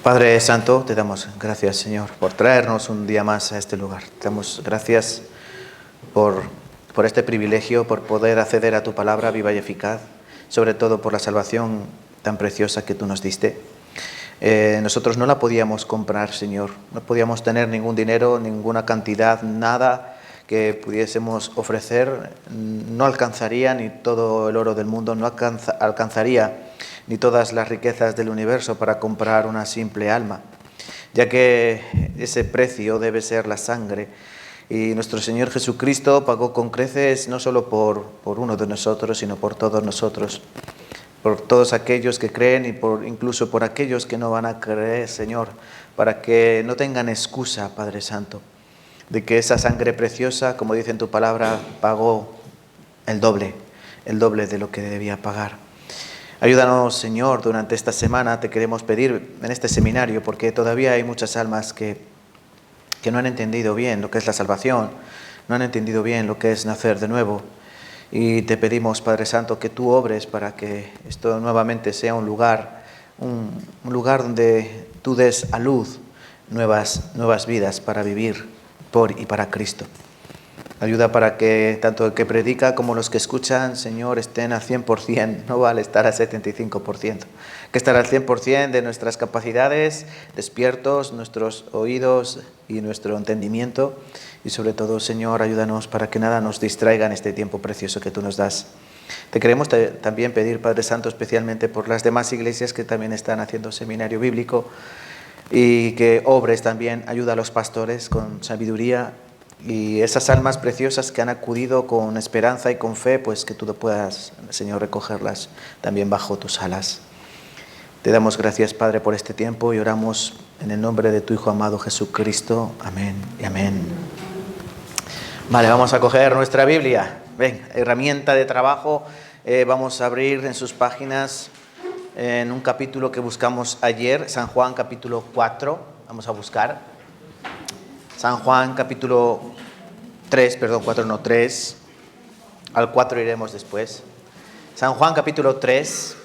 Padre Santo, te damos gracias, Señor, por traernos un día más a este lugar. Te damos gracias por este privilegio, por poder acceder a tu palabra viva y eficaz, sobre todo por la salvación tan preciosa que tú nos diste. Nosotros no la podíamos comprar, Señor, no podíamos tener ningún dinero, ninguna cantidad, nada que pudiésemos ofrecer, no alcanzaría ni todo el oro del mundo, no alcanzaría ni todas las riquezas del universo para comprar una simple alma, ya que ese precio debe ser la sangre. Y nuestro Señor Jesucristo pagó con creces no solo por uno de nosotros, sino por todos nosotros, por todos aquellos que creen y incluso por aquellos que no van a creer, Señor, para que no tengan excusa, Padre Santo, de que esa sangre preciosa, como dice en tu palabra, pagó el doble de lo que debía pagar. Ayúdanos, Señor, durante esta semana te queremos pedir en este seminario, porque todavía hay muchas almas que no han entendido bien lo que es la salvación, no han entendido bien lo que es nacer de nuevo. Y te pedimos, Padre Santo, que tú obres para que esto nuevamente sea un lugar donde tú des a luz nuevas vidas para vivir por y para Cristo. Ayuda para que tanto el que predica como los que escuchan, Señor, estén al 100%, no vale estar al 75%. Que estar al 100% de nuestras capacidades, despiertos, nuestros oídos y nuestro entendimiento. Y sobre todo, Señor, ayúdanos para que nada nos distraiga en este tiempo precioso que tú nos das. Te queremos también pedir, Padre Santo, especialmente por las demás iglesias que también están haciendo seminario bíblico, y que obres también, ayuda a los pastores con sabiduría, y esas almas preciosas que han acudido con esperanza y con fe, pues que tú puedas, Señor, recogerlas también bajo tus alas. Te damos gracias, Padre, por este tiempo y oramos en el nombre de tu Hijo amado Jesucristo. Amén y amén. Vale, vamos a coger nuestra Biblia. Ven, herramienta de trabajo. Vamos a abrir en sus páginas en un capítulo que buscamos ayer, San Juan capítulo 4. Vamos a buscar San Juan capítulo 3, perdón, 4 no, 3. Al 4 iremos después. San Juan capítulo 3.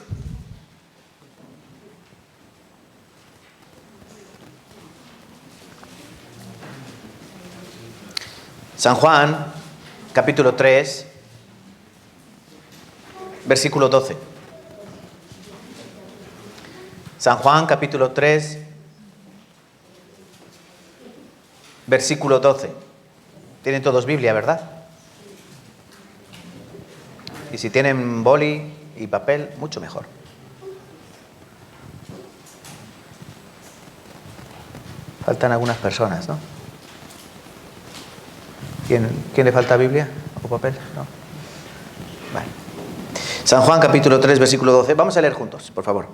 San Juan capítulo 3, versículo 12. San Juan capítulo 3, versículo 12. Tienen todos Biblia, ¿verdad? Y si tienen boli y papel, mucho mejor. Faltan algunas personas, ¿no? ¿Quién le falta Biblia o papel? ¿No? Vale. San Juan capítulo 3, versículo 12. Vamos a leer juntos, por favor.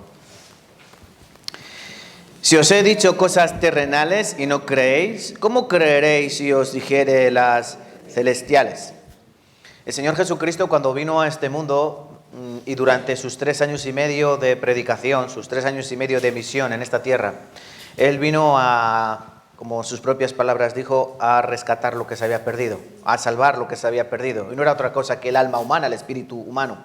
Si os he dicho cosas terrenales y no creéis, ¿cómo creeréis si os dijere las celestiales? El Señor Jesucristo, cuando vino a este mundo y durante sus 3 años y medio de predicación, sus 3 años y medio de misión en esta tierra, Él vino a, como sus propias palabras dijo, a rescatar lo que se había perdido, a salvar lo que se había perdido. Y no era otra cosa que el alma humana, el espíritu humano.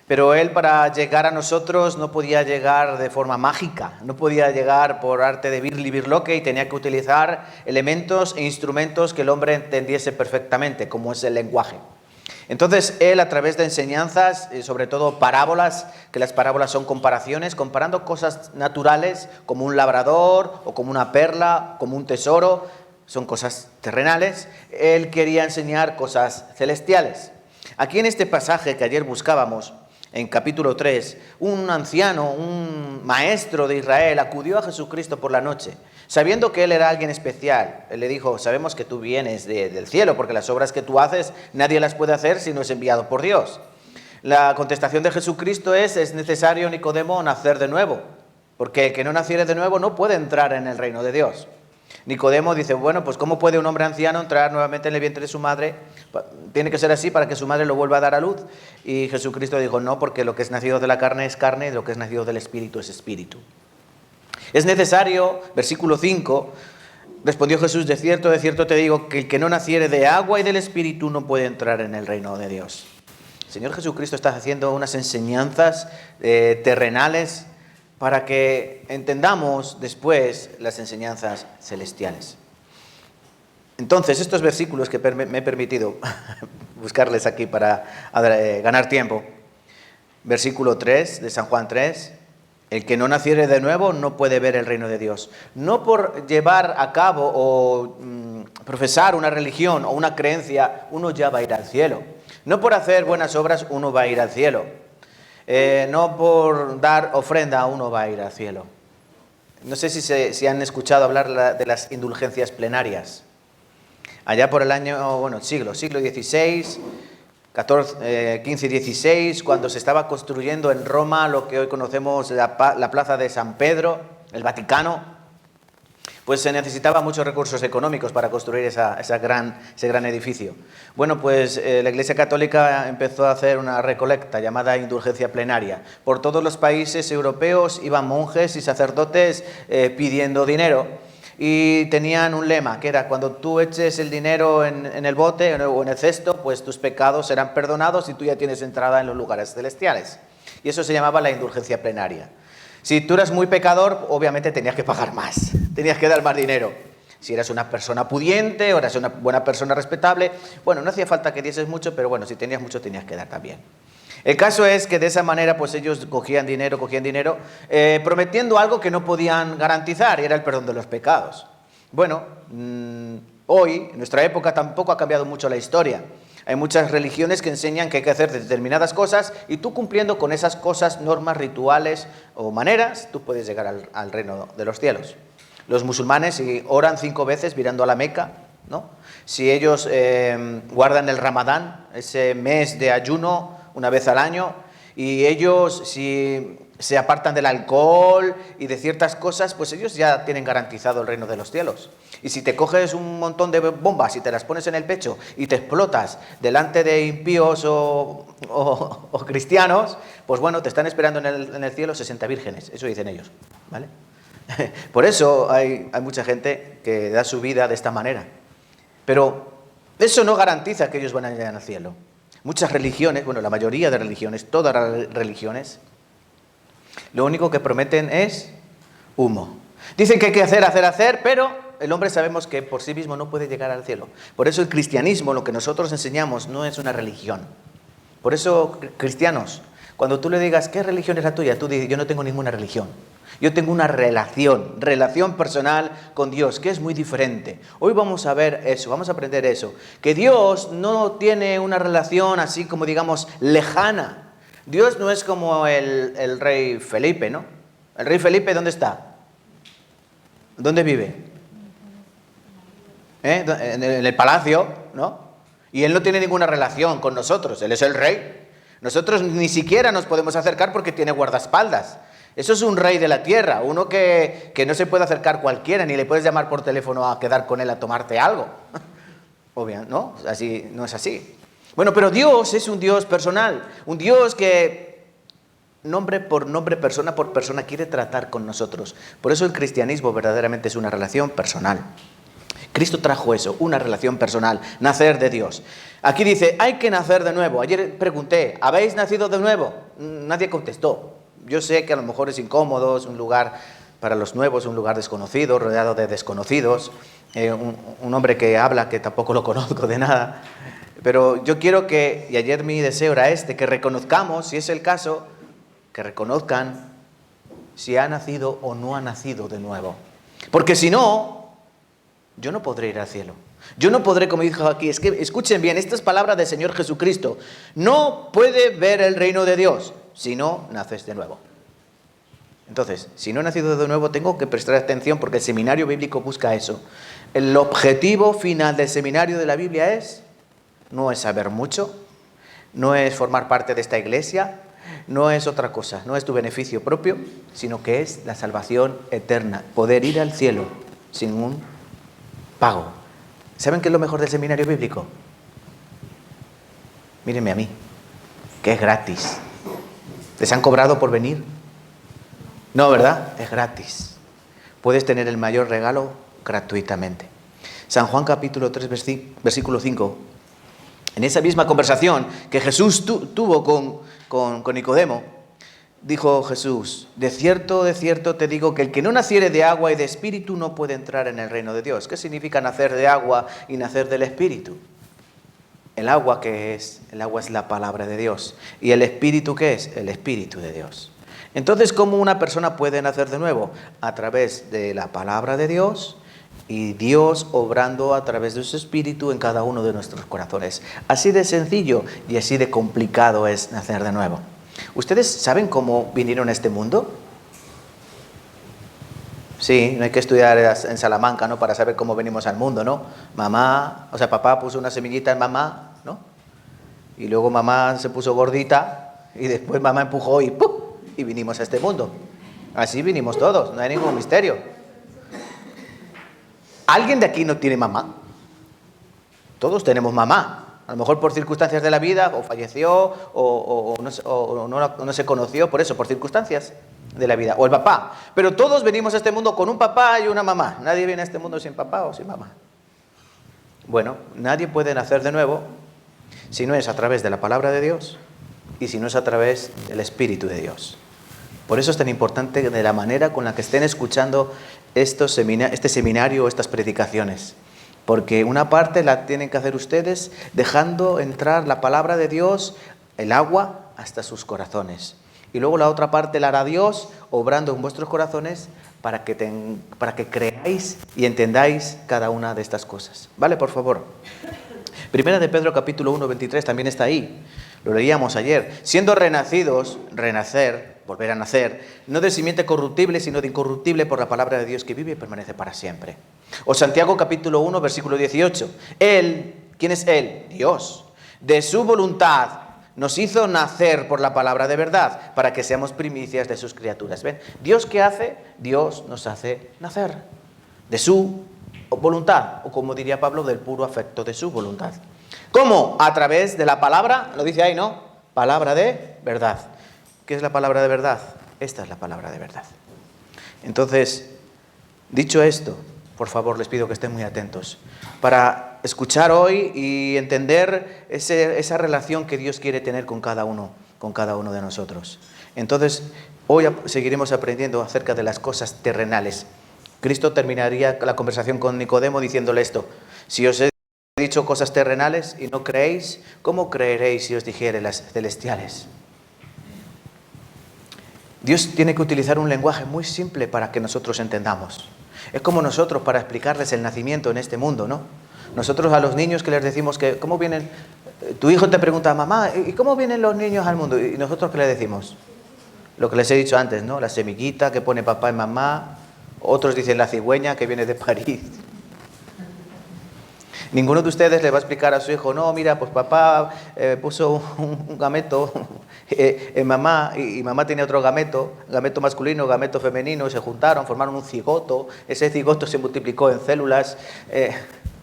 Pero Él, para llegar a nosotros, no podía llegar de forma mágica, no podía llegar por arte de birli-birloque, y tenía que utilizar elementos e instrumentos que el hombre entendiese perfectamente, como es el lenguaje. Entonces Él, a través de enseñanzas, sobre todo parábolas, que las parábolas son comparaciones, comparando cosas naturales como un labrador o como una perla, como un tesoro, son cosas terrenales. Él quería enseñar cosas celestiales. Aquí en este pasaje que ayer buscábamos, en capítulo 3, un anciano, un maestro de Israel, acudió a Jesucristo por la noche, sabiendo que él era alguien especial. Él le dijo: sabemos que tú vienes del cielo, porque las obras que tú haces nadie las puede hacer si no es enviado por Dios. La contestación de Jesucristo es necesario, Nicodemo, nacer de nuevo, porque el que no naciere de nuevo no puede entrar en el reino de Dios. Nicodemo dice: bueno, pues ¿cómo puede un hombre anciano entrar nuevamente en el vientre de su madre? Tiene que ser así para que su madre lo vuelva a dar a luz. Y Jesucristo dijo: no, porque lo que es nacido de la carne es carne, y lo que es nacido del espíritu es espíritu. Es necesario, versículo 5, respondió Jesús: de cierto te digo, que el que no naciere de agua y del espíritu no puede entrar en el reino de Dios. El Señor Jesucristo está haciendo unas enseñanzas terrenales para que entendamos después las enseñanzas celestiales. Entonces, estos versículos que me he permitido buscarles aquí para ganar tiempo. Versículo 3 de San Juan 3. El que no naciere de nuevo no puede ver el reino de Dios. No por llevar a cabo o profesar una religión o una creencia, uno ya va a ir al cielo. No por hacer buenas obras, uno va a ir al cielo. No por dar ofrenda, uno va a ir al cielo. No sé si han escuchado hablar de las indulgencias plenarias. Allá por el siglo XVI, XV y XVI, cuando se estaba construyendo en Roma lo que hoy conocemos la plaza de San Pedro, el Vaticano, pues se necesitaba muchos recursos económicos para construir ese gran edificio. Bueno, pues la Iglesia Católica empezó a hacer una recolecta llamada indulgencia plenaria. Por todos los países europeos iban monjes y sacerdotes pidiendo dinero. Y tenían un lema, que era: cuando tú eches el dinero en el bote o en el cesto, pues tus pecados serán perdonados y tú ya tienes entrada en los lugares celestiales. Y eso se llamaba la indulgencia plenaria. Si tú eras muy pecador, obviamente tenías que pagar más, tenías que dar más dinero. Si eras una persona pudiente o eras una buena persona respetable, bueno, no hacía falta que dieses mucho, pero bueno, si tenías mucho tenías que dar también. El caso es que de esa manera pues ellos cogían dinero, prometiendo algo que no podían garantizar, y era el perdón de los pecados. Bueno, hoy, en nuestra época, tampoco ha cambiado mucho la historia. Hay muchas religiones que enseñan que hay que hacer determinadas cosas y tú, cumpliendo con esas cosas, normas, rituales o maneras, tú puedes llegar al reino de los cielos. Los musulmanes, si oran 5 veces mirando a la Meca, ¿no? Si ellos guardan el Ramadán, ese mes de ayuno, una vez al año, y ellos, si se apartan del alcohol y de ciertas cosas, pues ellos ya tienen garantizado el reino de los cielos. Y si te coges un montón de bombas y te las pones en el pecho y te explotas delante de impíos o cristianos, pues bueno, te están esperando en el cielo 60 vírgenes, eso dicen ellos, ¿vale? Por eso hay mucha gente que da su vida de esta manera. Pero eso no garantiza que ellos van a llegar al cielo. Muchas religiones, bueno, la mayoría de religiones, todas las religiones, lo único que prometen es humo. Dicen que hay que hacer, pero el hombre sabemos que por sí mismo no puede llegar al cielo. Por eso el cristianismo, lo que nosotros enseñamos, no es una religión. Por eso, cristianos, cuando tú le digas, ¿qué religión es la tuya? Tú dices, yo no tengo ninguna religión. Yo tengo una relación personal con Dios, que es muy diferente. Hoy vamos a ver eso, vamos a aprender eso. Que Dios no tiene una relación así como, digamos, lejana. Dios no es como el rey Felipe, ¿no? ¿El rey Felipe dónde está? ¿Dónde vive? En el palacio, ¿no? Y él no tiene ninguna relación con nosotros, él es el rey. Nosotros ni siquiera nos podemos acercar porque tiene guardaespaldas. Eso es un rey de la tierra, uno que no se puede acercar cualquiera, ni le puedes llamar por teléfono a quedar con él a tomarte algo. Obvio, ¿no? Así, no es así. Bueno, pero Dios es un Dios personal, un Dios que nombre por nombre, persona por persona, quiere tratar con nosotros. Por eso el cristianismo verdaderamente es una relación personal. Cristo trajo eso, una relación personal, nacer de Dios. Aquí dice, hay que nacer de nuevo. Ayer pregunté, ¿habéis nacido de nuevo? Nadie contestó. Yo sé que a lo mejor es incómodo, es un lugar para los nuevos, un lugar desconocido, rodeado de desconocidos, un hombre que habla que tampoco lo conozco de nada, pero yo quiero que, y ayer mi deseo era que reconozcamos, si es el caso, que reconozcan si ha nacido o no ha nacido de nuevo. Porque si no, yo no podré ir al cielo. Yo no podré, como dijo aquí, es que escuchen bien, estas palabras del Señor Jesucristo, no puede ver el reino de Dios si no naces de nuevo. Entonces, si no he nacido de nuevo, tengo que prestar atención porque el seminario bíblico busca eso. El objetivo final del seminario de la Biblia no es saber mucho, no es formar parte de esta iglesia, no es otra cosa, no es tu beneficio propio, sino que es la salvación eterna, poder ir al cielo sin un pago. ¿Saben qué es lo mejor del seminario bíblico? Mírenme a mí, que es gratis. ¿Les han cobrado por venir? No, ¿verdad? Es gratis. Puedes tener el mayor regalo gratuitamente. San Juan capítulo 3, versículo 5. En esa misma conversación que Jesús tuvo con Nicodemo, dijo Jesús, de cierto te digo que el que no naciere de agua y de espíritu no puede entrar en el reino de Dios. ¿Qué significa nacer de agua y nacer del espíritu? ¿El agua qué es? El agua es la palabra de Dios. ¿Y el espíritu qué es? El espíritu de Dios. Entonces, ¿cómo una persona puede nacer de nuevo? A través de la palabra de Dios y Dios obrando a través de su espíritu en cada uno de nuestros corazones. Así de sencillo y así de complicado es nacer de nuevo. ¿Ustedes saben cómo vinieron a este mundo? Sí, no hay que estudiar en Salamanca, ¿no? Para saber cómo venimos al mundo, ¿no? Papá puso una semillita en mamá, ¿no? Y luego mamá se puso gordita y después mamá empujó y ¡pum! Y vinimos a este mundo. Así vinimos todos, no hay ningún misterio. ¿Alguien de aquí no tiene mamá? Todos tenemos mamá. A lo mejor por circunstancias de la vida, o falleció, o no se conoció, por eso, por circunstancias de la vida. O el papá. Pero todos venimos a este mundo con un papá y una mamá. Nadie viene a este mundo sin papá o sin mamá. Bueno, nadie puede nacer de nuevo si no es a través de la palabra de Dios y si no es a través del Espíritu de Dios. Por eso es tan importante de la manera con la que estén escuchando este seminario o estas predicaciones. Porque una parte la tienen que hacer ustedes dejando entrar la palabra de Dios, el agua, hasta sus corazones. Y luego la otra parte la hará Dios, obrando en vuestros corazones para que creáis y entendáis cada una de estas cosas. ¿Vale? Por favor. Primera de Pedro capítulo 1, 23 también está ahí. Lo leíamos ayer. Siendo renacidos, renacer, volver a nacer, no de simiente corruptible, sino de incorruptible por la palabra de Dios que vive y permanece para siempre. O Santiago capítulo 1, versículo 18. Él, ¿quién es Él? Dios. De su voluntad nos hizo nacer por la palabra de verdad, para que seamos primicias de sus criaturas. ¿Ven? ¿Dios qué hace? Dios nos hace nacer. De su voluntad, o como diría Pablo, del puro afecto de su voluntad. ¿Cómo? A través de la palabra, lo dice ahí, ¿no? Palabra de verdad. ¿Qué es la palabra de verdad? Esta es la palabra de verdad. Entonces, dicho esto, por favor, les pido que estén muy atentos para escuchar hoy y entender esa relación que Dios quiere tener con cada uno de nosotros. Entonces, hoy seguiremos aprendiendo acerca de las cosas terrenales. Cristo terminaría la conversación con Nicodemo diciéndole esto: si os he dicho cosas terrenales y no creéis, ¿cómo creeréis si os dijere las celestiales? Dios tiene que utilizar un lenguaje muy simple para que nosotros entendamos. Es como nosotros para explicarles el nacimiento en este mundo, ¿no? Nosotros a los niños que les decimos que ¿cómo vienen? Tu hijo te pregunta, mamá, ¿y cómo vienen los niños al mundo? Y nosotros ¿qué le decimos? Lo que les he dicho antes, ¿no? La semillita que pone papá y mamá. Otros dicen la cigüeña que viene de París. Ninguno de ustedes le va a explicar a su hijo, no, mira, pues papá puso un gameto en mamá y mamá tenía otro gameto masculino, gameto femenino, y se juntaron, formaron un cigoto, ese cigoto se multiplicó en células.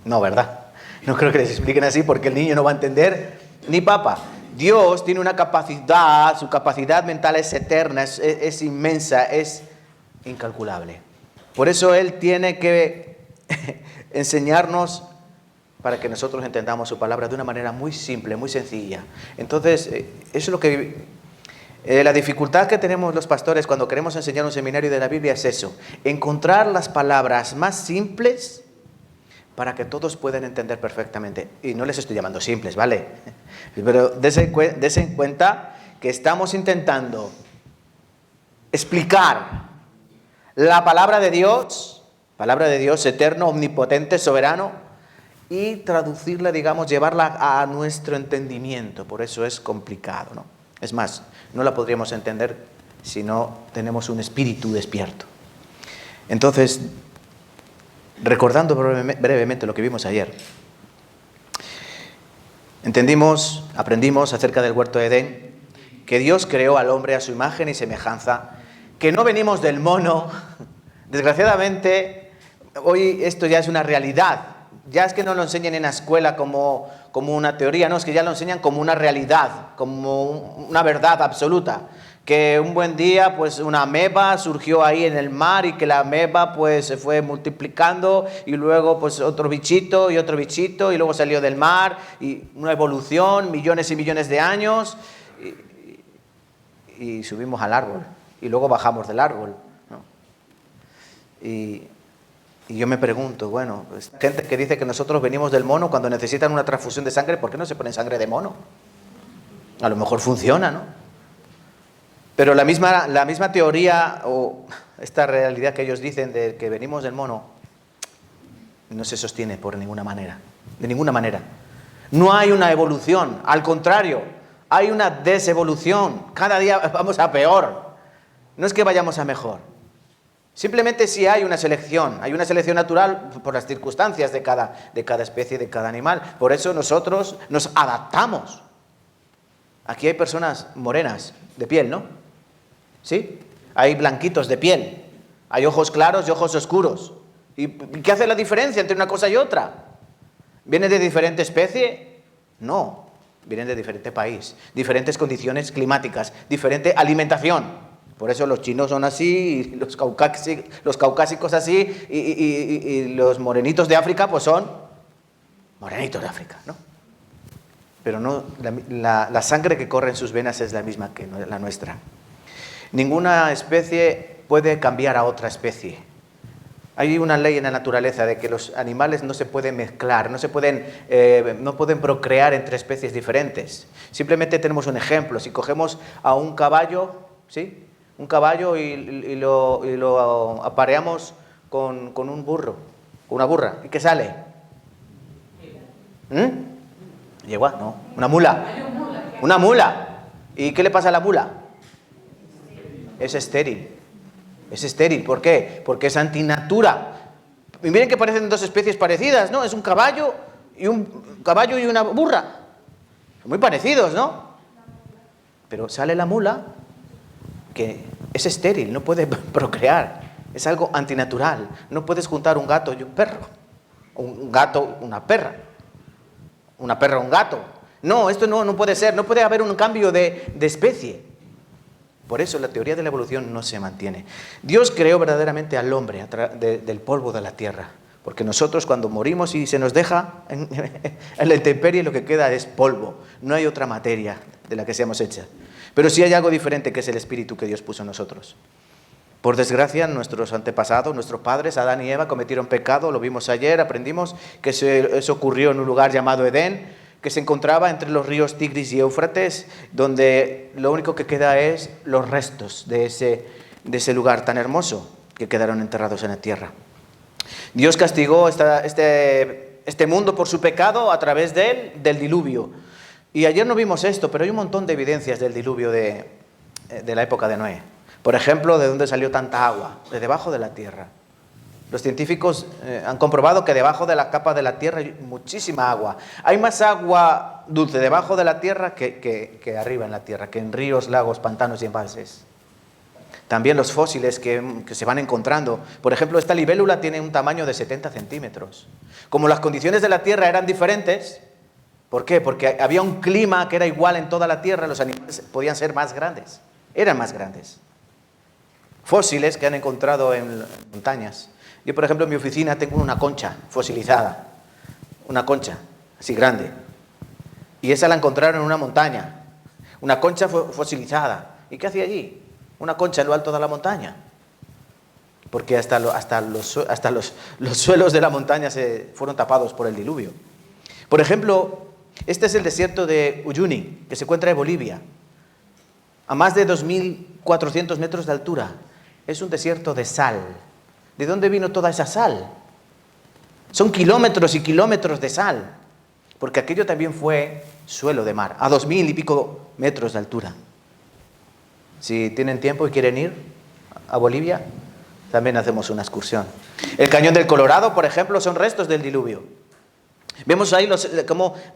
No, ¿verdad? No creo que les expliquen así porque el niño no va a entender ni papa. Dios tiene una capacidad, su capacidad mental es eterna, es inmensa, es incalculable. Por eso Él tiene que enseñarnos para que nosotros entendamos su palabra de una manera muy simple, muy sencilla. Entonces, eso es lo que... la dificultad que tenemos los pastores cuando queremos enseñar un seminario de la Biblia es eso, encontrar las palabras más simples para que todos puedan entender perfectamente. Y no les estoy llamando simples, ¿vale? Pero dense en cuenta que estamos intentando explicar la palabra de Dios eterno, omnipotente, soberano, y traducirla, digamos, llevarla a nuestro entendimiento. Por eso es complicado, ¿no? Es más, no la podríamos entender si no tenemos un espíritu despierto. Entonces, recordando brevemente lo que vimos ayer, aprendimos acerca del huerto de Edén, que Dios creó al hombre a su imagen y semejanza, que no venimos del mono. Desgraciadamente, hoy esto ya es una realidad. Ya es que no lo enseñan en la escuela como una teoría, no, es que ya lo enseñan como una realidad, como una verdad absoluta. Que un buen día, pues una ameba surgió ahí en el mar y que la ameba pues se fue multiplicando y luego pues otro bichito y luego salió del mar y una evolución, millones y millones de años. y subimos al árbol y luego bajamos del árbol, ¿no? Y yo me pregunto, bueno, pues, gente que dice que nosotros venimos del mono, cuando necesitan una transfusión de sangre, ¿por qué no se ponen sangre de mono? A lo mejor funciona, ¿no? Pero la misma teoría o esta realidad que ellos dicen de que venimos del mono no se sostiene por ninguna manera, de ninguna manera. No hay una evolución, al contrario, hay una desevolución. Cada día vamos a peor. No es que vayamos a mejor. Simplemente sí hay una selección natural por las circunstancias de cada especie, de cada animal. Por eso nosotros nos adaptamos. Aquí hay personas morenas de piel, ¿no? ¿Sí? Hay blanquitos de piel. Hay ojos claros y ojos oscuros. ¿Y qué hace la diferencia entre una cosa y otra? ¿Viene de diferente especie? No. Vienen de diferente país, diferentes condiciones climáticas, diferente alimentación. Por eso los chinos son así, y los caucásicos así, y los morenitos de África pues son morenitos de África, ¿no? Pero no, la sangre que corre en sus venas es la misma que la nuestra. Ninguna especie puede cambiar a otra especie. Hay una ley en la naturaleza de que los animales no se pueden mezclar, no pueden procrear entre especies diferentes. Simplemente tenemos un ejemplo. Si cogemos a un caballo, ¿sí? Un caballo y lo apareamos con un burro, con una burra, ¿y qué sale? Yegua, no, una mula. Una mula. ¿Y qué le pasa a la mula? Es estéril. Es estéril. ¿Por qué? Porque es antinatura. Y miren que parecen dos especies parecidas, ¿no? Es un caballo y una burra. Son muy parecidos, ¿no? Pero sale la mula que es estéril, no puede procrear. Es algo antinatural. No puedes juntar un gato y un perro. Un gato, una perra. Una perra, un gato. No, esto no puede ser. No puede haber un cambio de especie. Por eso la teoría de la evolución no se mantiene. Dios creó verdaderamente al hombre del polvo de la tierra. Porque nosotros cuando morimos y se nos deja en la intemperie, lo que queda es polvo. No hay otra materia de la que seamos hechas. Pero sí hay algo diferente, que es el espíritu que Dios puso en nosotros. Por desgracia, nuestros antepasados, nuestros padres, Adán y Eva, cometieron pecado. Lo vimos ayer, aprendimos que eso ocurrió en un lugar llamado Edén, que se encontraba entre los ríos Tigris y Éufrates, donde lo único que queda es los restos de ese lugar tan hermoso que quedaron enterrados en la tierra. Dios castigó este mundo por su pecado a través del diluvio. Y ayer no vimos esto, pero hay un montón de evidencias del diluvio de la época de Noé. Por ejemplo, ¿de dónde salió tanta agua? De debajo de la tierra. Los científicos han comprobado que debajo de la capa de la tierra hay muchísima agua. Hay más agua dulce debajo de la tierra que arriba en la tierra, que en ríos, lagos, pantanos y embalses. También los fósiles que se van encontrando. Por ejemplo, esta libélula tiene un tamaño de 70 centímetros. Como las condiciones de la tierra eran diferentes, ¿por qué? Porque había un clima que era igual en toda la tierra, los animales podían ser más grandes, eran más grandes. Fósiles que han encontrado en montañas. Yo, por ejemplo, en mi oficina tengo una concha fosilizada, una concha así grande, y esa la encontraron en una montaña, una concha fosilizada. ¿Y qué hacía allí? Una concha en lo alto de la montaña, porque hasta los suelos de la montaña se fueron tapados por el diluvio. Por ejemplo, este es el desierto de Uyuni, que se encuentra en Bolivia, a más de 2.400 metros de altura. Es un desierto de sal. ¿De dónde vino toda esa sal? Son kilómetros y kilómetros de sal, porque aquello también fue suelo de mar, a 2.000 y pico metros de altura. Si tienen tiempo y quieren ir a Bolivia, también hacemos una excursión. El Cañón del Colorado, por ejemplo, son restos del diluvio. Vemos ahí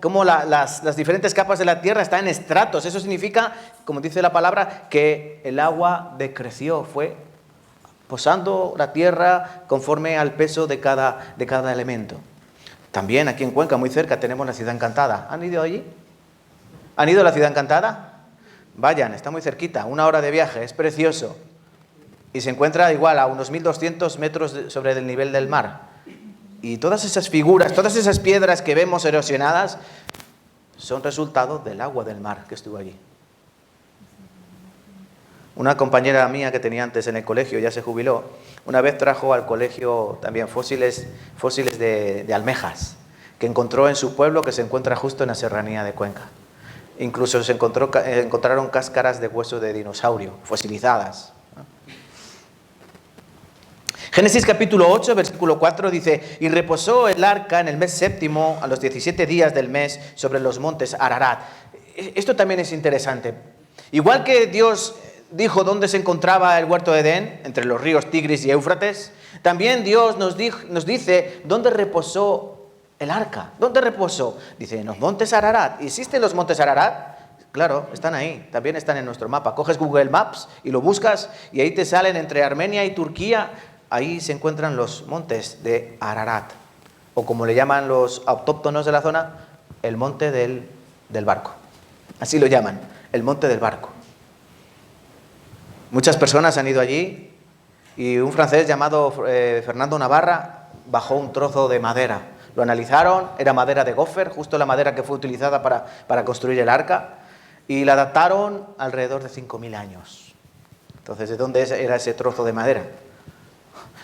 cómo las diferentes capas de la tierra están en estratos. Eso significa, como dice la palabra, que el agua decreció, fue posando la tierra conforme al peso de cada elemento. También aquí en Cuenca, muy cerca, tenemos la Ciudad Encantada. ¿Han ido allí? ¿Han ido a la Ciudad Encantada? Vayan, está muy cerquita, 1 hora de viaje, es precioso. Y se encuentra igual a unos 1.200 metros sobre el nivel del mar. Y todas esas figuras, todas esas piedras que vemos erosionadas son resultado del agua del mar que estuvo allí. Una compañera mía que tenía antes en el colegio, ya se jubiló, una vez trajo al colegio también fósiles de almejas, que encontró en su pueblo, que se encuentra justo en la serranía de Cuenca. Incluso encontraron cáscaras de hueso de dinosaurio, fosilizadas. Génesis capítulo 8, versículo 4 dice: y reposó el arca en el mes séptimo, a los 17 días del mes, sobre los montes Ararat. Esto también es interesante. Igual que Dios dijo dónde se encontraba el huerto de Edén, entre los ríos Tigris y Éufrates, también Dios nos dice dónde reposó el arca. ¿Dónde reposó? Dice, en los montes Ararat. ¿Existen los montes Ararat? Claro, están ahí, también están en nuestro mapa. Coges Google Maps y lo buscas y ahí te salen entre Armenia y Turquía. Ahí se encuentran los montes de Ararat, o como le llaman los autóctonos de la zona, el monte del barco. Así lo llaman, el monte del barco. Muchas personas han ido allí y un francés llamado Fernando Navarra bajó un trozo de madera. Lo analizaron, era madera de gofer, justo la madera que fue utilizada para construir el arca, y la dataron alrededor de 5.000 años. Entonces, ¿de dónde era ese trozo de madera?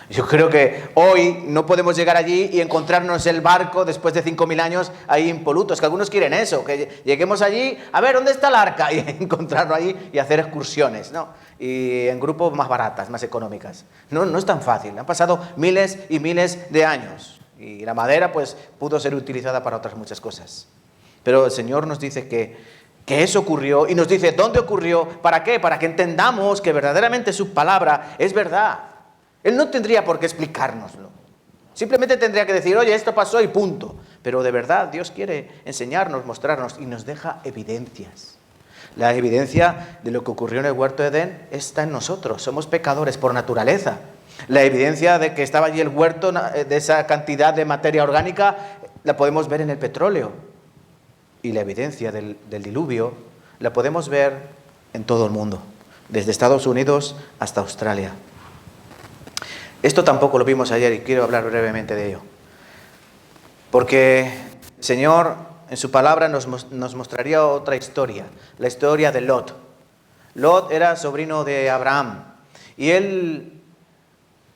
Yo creo que hoy no podemos llegar allí y encontrarnos el barco después de 5.000 años ahí impolutos, que algunos quieren eso, que lleguemos allí, a ver, ¿dónde está el arca? Y encontrarlo ahí y hacer excursiones, ¿no? Y en grupos más baratas, más económicas. No es tan fácil, han pasado miles y miles de años y la madera pues pudo ser utilizada para otras muchas cosas. Pero el Señor nos dice que eso ocurrió y nos dice dónde ocurrió, ¿para qué? Para que entendamos que verdaderamente su palabra es verdad. Él no tendría por qué explicárnoslo. Simplemente tendría que decir, oye, esto pasó y punto. Pero de verdad Dios quiere enseñarnos, mostrarnos y nos deja evidencias. La evidencia de lo que ocurrió en el huerto de Edén está en nosotros. Somos pecadores por naturaleza. La evidencia de que estaba allí el huerto, de esa cantidad de materia orgánica, la podemos ver en el petróleo. Y la evidencia del diluvio la podemos ver en todo el mundo, desde Estados Unidos hasta Australia. Esto tampoco lo vimos ayer y quiero hablar brevemente de ello. Porque el Señor en su palabra nos mostraría otra historia, la historia de Lot. Lot era sobrino de Abraham y él,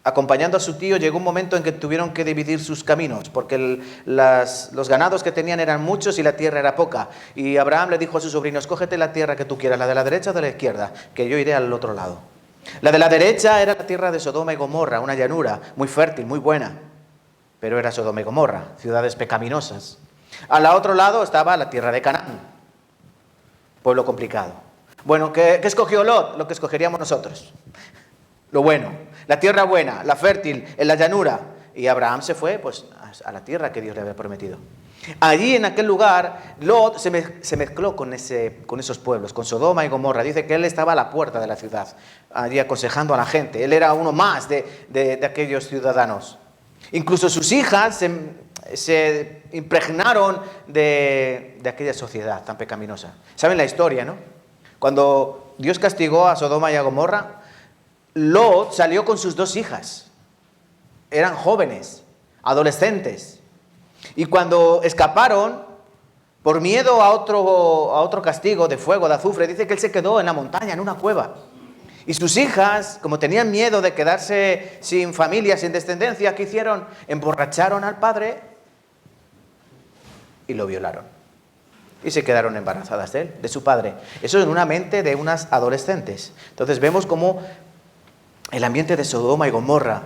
acompañando a su tío, llegó un momento en que tuvieron que dividir sus caminos porque los ganados que tenían eran muchos y la tierra era poca. Y Abraham le dijo a su sobrino, escógete la tierra que tú quieras, la de la derecha o de la izquierda, que yo iré al otro lado. La de la derecha era la tierra de Sodoma y Gomorra, una llanura muy fértil, muy buena, pero era Sodoma y Gomorra, ciudades pecaminosas. Al otro lado estaba la tierra de Canaán, pueblo complicado. Bueno, ¿qué escogió Lot? Lo que escogeríamos nosotros, lo bueno, la tierra buena, la fértil, en la llanura. Y Abraham se fue pues a la tierra que Dios le había prometido. Allí en aquel lugar, Lot se mezcló con esos pueblos, con Sodoma y Gomorra. Dice que él estaba a la puerta de la ciudad, allí aconsejando a la gente. Él era uno más de aquellos ciudadanos. Incluso sus hijas se impregnaron de aquella sociedad tan pecaminosa. ¿Saben la historia, no? Cuando Dios castigó a Sodoma y a Gomorra, Lot salió con sus 2 hijas. Eran jóvenes, adolescentes. Y cuando escaparon, por miedo a otro castigo de fuego, de azufre, dice que él se quedó en la montaña, en una cueva. Y sus hijas, como tenían miedo de quedarse sin familia, sin descendencia, ¿qué hicieron? Emborracharon al padre y lo violaron. Y se quedaron embarazadas de él, de su padre. Eso en una mente de unas adolescentes. Entonces vemos cómo el ambiente de Sodoma y Gomorra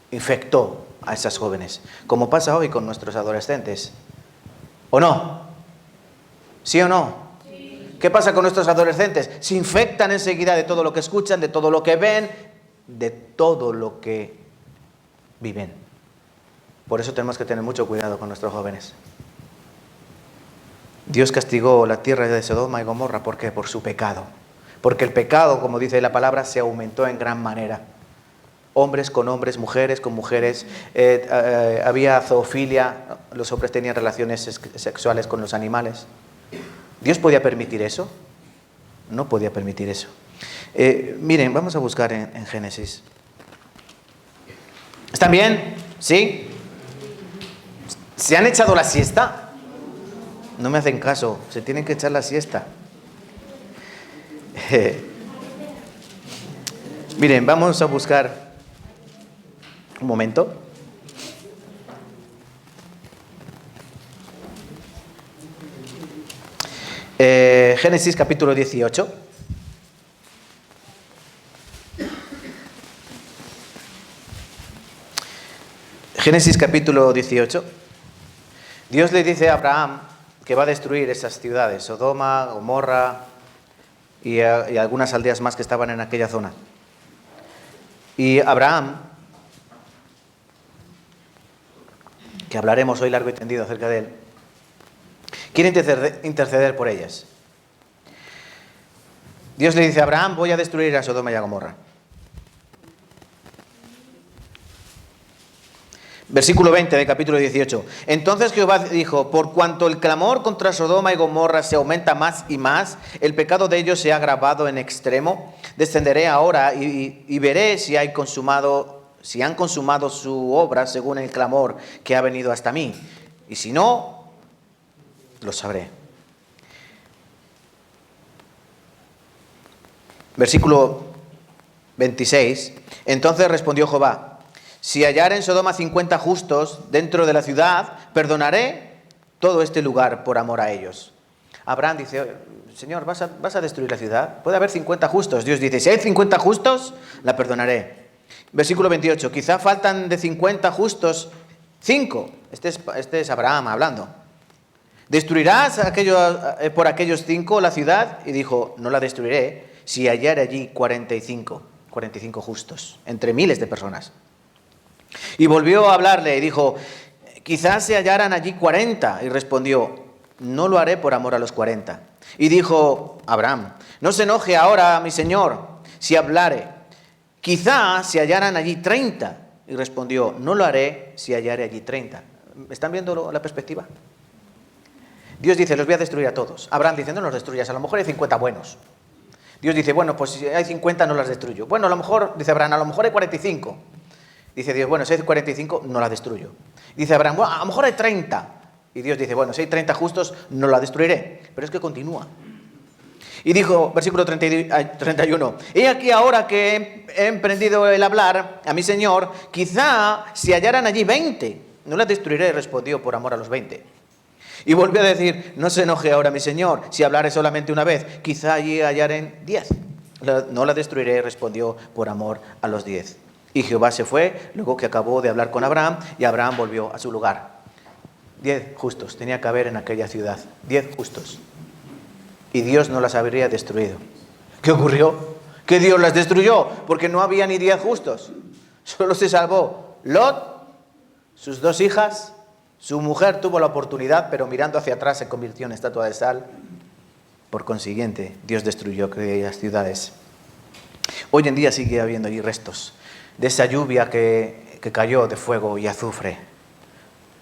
infectó a esas jóvenes, como pasa hoy con nuestros adolescentes. ¿O no? ¿Sí o no? Sí. ¿Qué pasa con nuestros adolescentes? Se infectan enseguida de todo lo que escuchan, de todo lo que ven, de todo lo que viven. Por eso tenemos que tener mucho cuidado con nuestros jóvenes. Dios castigó la tierra de Sodoma y Gomorra. ¿Por qué? Por su pecado. Porque el pecado, como dice la palabra, se aumentó en gran manera. Hombres con hombres, mujeres con mujeres, había zoofilia, los hombres tenían relaciones sexuales con los animales. ¿Dios podía permitir eso? No podía permitir eso. Miren, vamos a buscar en Génesis. ¿Están bien? ¿Sí? ¿Se han echado la siesta? No me hacen caso, se tienen que echar la siesta. Miren, vamos a buscar un momento. Génesis capítulo 18. Génesis capítulo 18. Dios le dice a Abraham que va a destruir esas ciudades, Sodoma, Gomorra y algunas aldeas más que estaban en aquella zona. Y Abraham, que hablaremos hoy largo y tendido acerca de él, quiere interceder por ellas. Dios le dice a Abraham, voy a destruir a Sodoma y a Gomorra. Versículo 20 del capítulo 18. Entonces Jehová dijo, por cuanto el clamor contra Sodoma y Gomorra se aumenta más y más, el pecado de ellos se ha agravado en extremo, descenderé ahora y veré si han consumado su obra según el clamor que ha venido hasta mí. Y si no, lo sabré. Versículo 26. Entonces respondió Jehová, si hallare en Sodoma 50 justos dentro de la ciudad, perdonaré todo este lugar por amor a ellos. Abraham dice, Señor, ¿vas a destruir la ciudad? Puede haber 50 justos. Dios dice, si hay 50 justos, la perdonaré. Versículo 28, quizá faltan de 50 justos 5. Este es Abraham hablando. ¿Destruirás por aquellos 5 la ciudad? Y dijo, no la destruiré si hallare allí 45 justos, entre miles de personas. Y volvió a hablarle y dijo, quizás se hallaran allí 40. Y respondió, no lo haré por amor a los 40. Y dijo Abraham, no se enoje ahora mi señor si hablare, quizás se hallaran allí 30. Y respondió, no lo haré si hallare allí 30. ¿Están viendo la perspectiva? Dios dice, los voy a destruir a todos. Abraham dice, no los destruyas, a lo mejor hay 50 buenos. Dios dice, bueno, pues si hay 50 no las destruyo. Bueno, a lo mejor, dice Abraham, a lo mejor hay 45. Dice Dios, bueno, si hay 45 no la destruyo. Dice Abraham, bueno, a lo mejor hay 30. Y Dios dice, bueno, si hay 30 justos no la destruiré. Pero es que continúa. Y dijo, versículo 31, he aquí ahora que he emprendido el hablar a mi Señor, quizá si hallaran allí 20, no la destruiré, respondió, por amor a los 20. Y volvió a decir, no se enoje ahora mi Señor, si hablare solamente una vez, quizá allí hallaren 10. No la destruiré, respondió, por amor a los 10. Y Jehová se fue, luego que acabó de hablar con Abraham, y Abraham volvió a su lugar. 10 justos tenía que haber en aquella ciudad, 10 justos. Y Dios no las habría destruido. ¿Qué ocurrió? Que Dios las destruyó, porque no había ni 10 justos. Solo se salvó Lot, sus 2 hijas, su mujer tuvo la oportunidad, pero mirando hacia atrás se convirtió en estatua de sal. Por consiguiente, Dios destruyó aquellas ciudades. Hoy en día sigue habiendo allí restos de esa lluvia que cayó de fuego y azufre.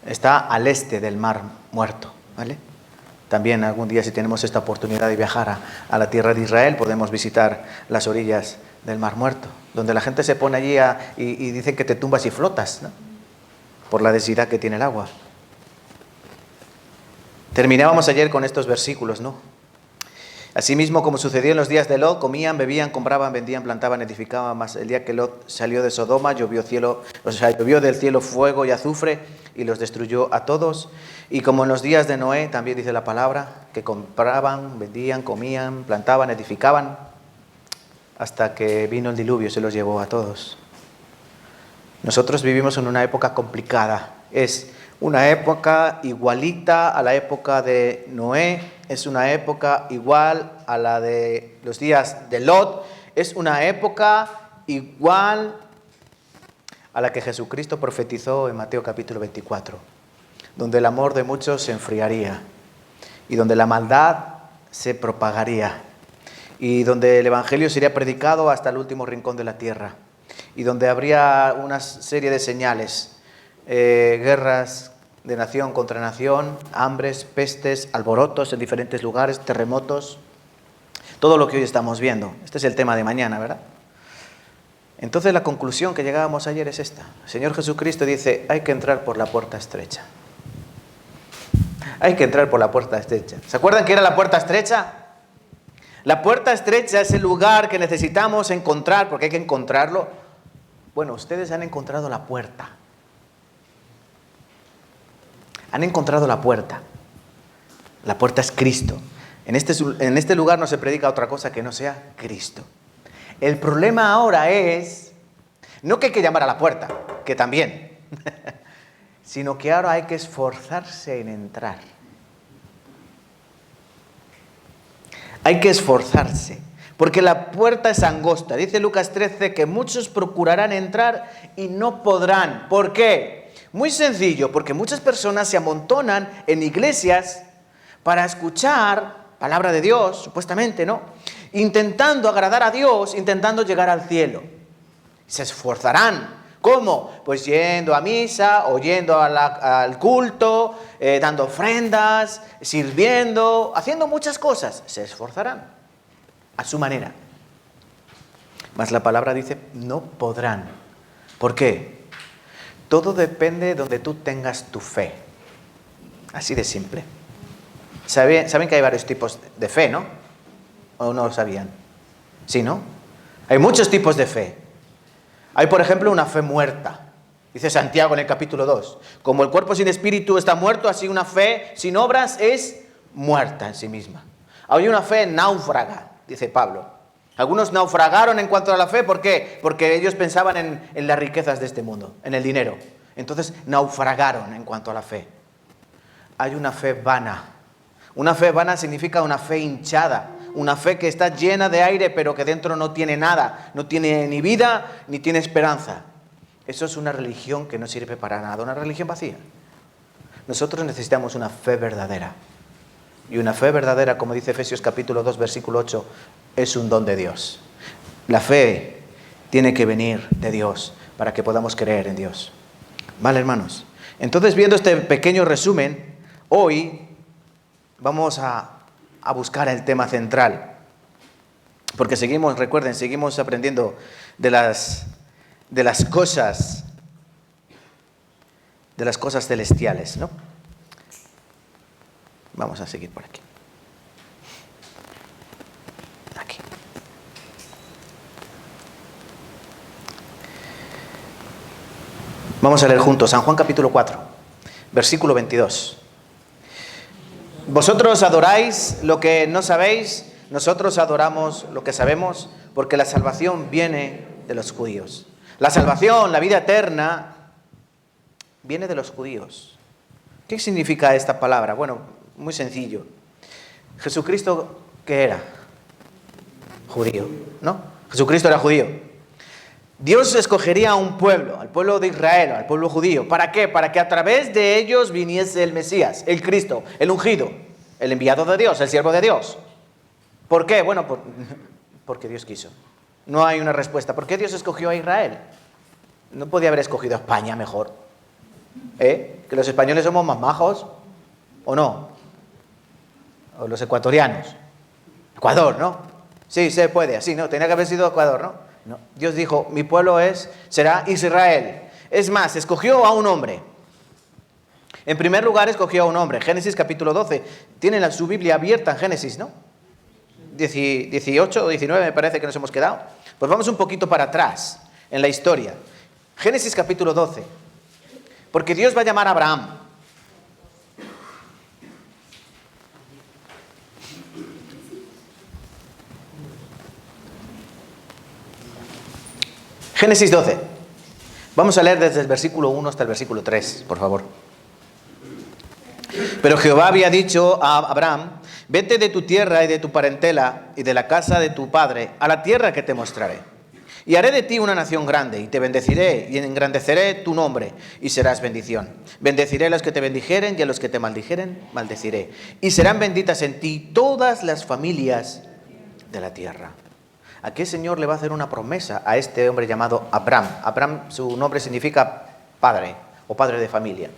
Está al este del Mar Muerto, ¿vale? También algún día, si tenemos esta oportunidad de viajar a la tierra de Israel, podemos visitar las orillas del Mar Muerto, donde la gente se pone allí y dicen que te tumbas y flotas, ¿no? Por la densidad que tiene el agua. Terminábamos ayer con estos versículos, ¿no? Asimismo, como sucedió en los días de Lot, comían, bebían, compraban, vendían, plantaban, edificaban, mas el día que Lot salió de Sodoma, llovió del cielo fuego y azufre y los destruyó a todos. Y como en los días de Noé, también dice la palabra, que compraban, vendían, comían, plantaban, edificaban, hasta que vino el diluvio y se los llevó a todos. Nosotros vivimos en una época complicada. Es una época igualita a la época de Noé, es una época igual a la de los días de Lot, es una época igual a la que Jesucristo profetizó en Mateo capítulo 24, donde el amor de muchos se enfriaría y donde la maldad se propagaría y donde el evangelio sería predicado hasta el último rincón de la tierra y donde habría una serie de señales, guerras de nación contra nación, hambres, pestes, alborotos en diferentes lugares, terremotos, todo lo que hoy estamos viendo. Este es el tema de mañana, ¿verdad? Entonces la conclusión que llegábamos ayer es esta. El Señor Jesucristo dice, hay que entrar por la puerta estrecha. Hay que entrar por la puerta estrecha. ¿Se acuerdan que era la puerta estrecha? La puerta estrecha es el lugar que necesitamos encontrar, porque hay que encontrarlo. Bueno, ustedes han encontrado la puerta. Han encontrado la puerta. La puerta es Cristo. En este lugar no se predica otra cosa que no sea Cristo. El problema ahora es, no que hay que llamar a la puerta, que también, sino que ahora hay que esforzarse en entrar. Hay que esforzarse, porque la puerta es angosta. Dice Lucas 13 que muchos procurarán entrar y no podrán. ¿Por qué? Muy sencillo, porque muchas personas se amontonan en iglesias para escuchar palabra de Dios, supuestamente, ¿no? Intentando agradar a Dios, intentando llegar al cielo. Se esforzarán. ¿Cómo? Pues yendo a misa, o yendo al culto, dando ofrendas, sirviendo, haciendo muchas cosas. Se esforzarán a su manera. Mas la palabra dice, no podrán. ¿Por qué? Todo depende de donde tú tengas tu fe. Así de simple. Saben que hay varios tipos de fe, ¿no? ¿O no lo sabían? ¿Sí, no? Hay muchos tipos de fe. Hay, por ejemplo, una fe muerta. Dice Santiago en el capítulo 2. Como el cuerpo sin espíritu está muerto, así una fe sin obras es muerta en sí misma. Hay una fe náufraga, dice Pablo. Algunos naufragaron en cuanto a la fe. ¿Por qué? Porque ellos pensaban en las riquezas de este mundo, en el dinero. Entonces naufragaron en cuanto a la fe. Hay una fe vana. Una fe vana significa una fe hinchada. Una fe que está llena de aire, pero que dentro no tiene nada. No tiene ni vida, ni tiene esperanza. Eso es una religión que no sirve para nada. Una religión vacía. Nosotros necesitamos una fe verdadera. Y una fe verdadera, como dice Efesios capítulo 2, versículo 8, es un don de Dios. La fe tiene que venir de Dios para que podamos creer en Dios. ¿Vale, hermanos? Entonces, viendo este pequeño resumen, hoy vamos a buscar el tema central. Porque recuerden, seguimos aprendiendo de las cosas celestiales, ¿no? Vamos a seguir por aquí. Aquí. Vamos a leer juntos San Juan capítulo 4, versículo 22. Vosotros adoráis lo que no sabéis, nosotros adoramos lo que sabemos, porque la salvación viene de los judíos. La salvación, la vida eterna, viene de los judíos. ¿Qué significa esta palabra? Bueno, muy sencillo. Jesucristo, ¿qué era? Judío, ¿no? Jesucristo era judío. Dios escogería a un pueblo, al pueblo de Israel, al pueblo judío. ¿Para qué? Para que a través de ellos viniese el Mesías, el Cristo, el ungido, el enviado de Dios, el siervo de Dios. ¿Por qué? Bueno, porque Dios quiso. No hay una respuesta. ¿Por qué Dios escogió a Israel? ¿No podía haber escogido a España mejor? ¿Que los españoles somos más majos? ¿O no? ¿O los ecuatorianos? Ecuador, ¿no? Sí, se puede, así, ¿no? Tenía que haber sido Ecuador, ¿no? No. Dios dijo, mi pueblo será Israel. Es más, escogió a un hombre. En primer lugar, escogió a un hombre. Génesis capítulo 12. Tienen su Biblia abierta en Génesis, ¿no? 18 o 19 me parece que nos hemos quedado. Pues vamos un poquito para atrás en la historia. Génesis capítulo 12. Porque Dios va a llamar a Abraham. Génesis 12. Vamos a leer desde el versículo 1 hasta el versículo 3, por favor. Pero Jehová había dicho a Abraham, vete de tu tierra y de tu parentela y de la casa de tu padre a la tierra que te mostraré. Y haré de ti una nación grande, y te bendeciré, y engrandeceré tu nombre, y serás bendición. Bendeciré a los que te bendijeren, y a los que te maldijeren, maldeciré. Y serán benditas en ti todas las familias de la tierra. Aquí el Señor le va a hacer una promesa a este hombre llamado Abraham. Abraham, su nombre significa padre, o padre de familia.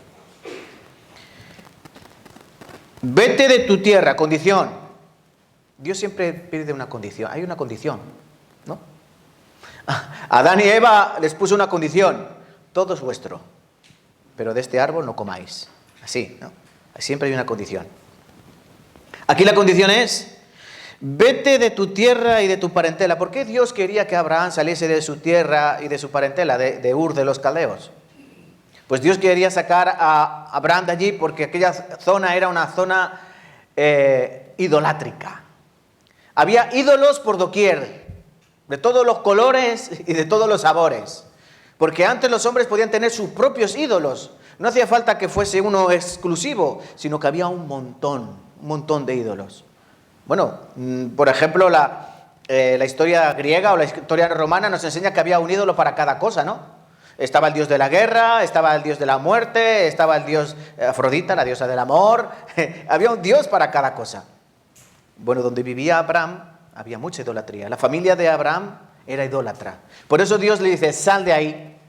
Vete de tu tierra, condición. Dios siempre pide una condición, hay una condición, ¿no? A Adán y Eva les puso una condición, todo es vuestro, pero de este árbol no comáis. Así, ¿no? Siempre hay una condición. Aquí la condición es, Vete de tu tierra y de tu parentela. ¿Por qué Dios quería que Abraham saliese de su tierra y de su parentela, de Ur de los Caldeos? Pues Dios quería sacar a Abraham de allí porque aquella zona era una zona idolátrica. Había ídolos por doquier, de todos los colores y de todos los sabores. Porque antes los hombres podían tener sus propios ídolos. No hacía falta que fuese uno exclusivo, sino que había un montón de ídolos. Bueno, por ejemplo, la historia griega o la historia romana nos enseña que había un ídolo para cada cosa, ¿no? Estaba el dios de la guerra, estaba el dios de la muerte, estaba el dios Afrodita, la diosa del amor. Había un dios para cada cosa. Bueno, donde vivía Abraham había mucha idolatría. La familia de Abraham era idólatra. Por eso Dios le dice, sal de ahí.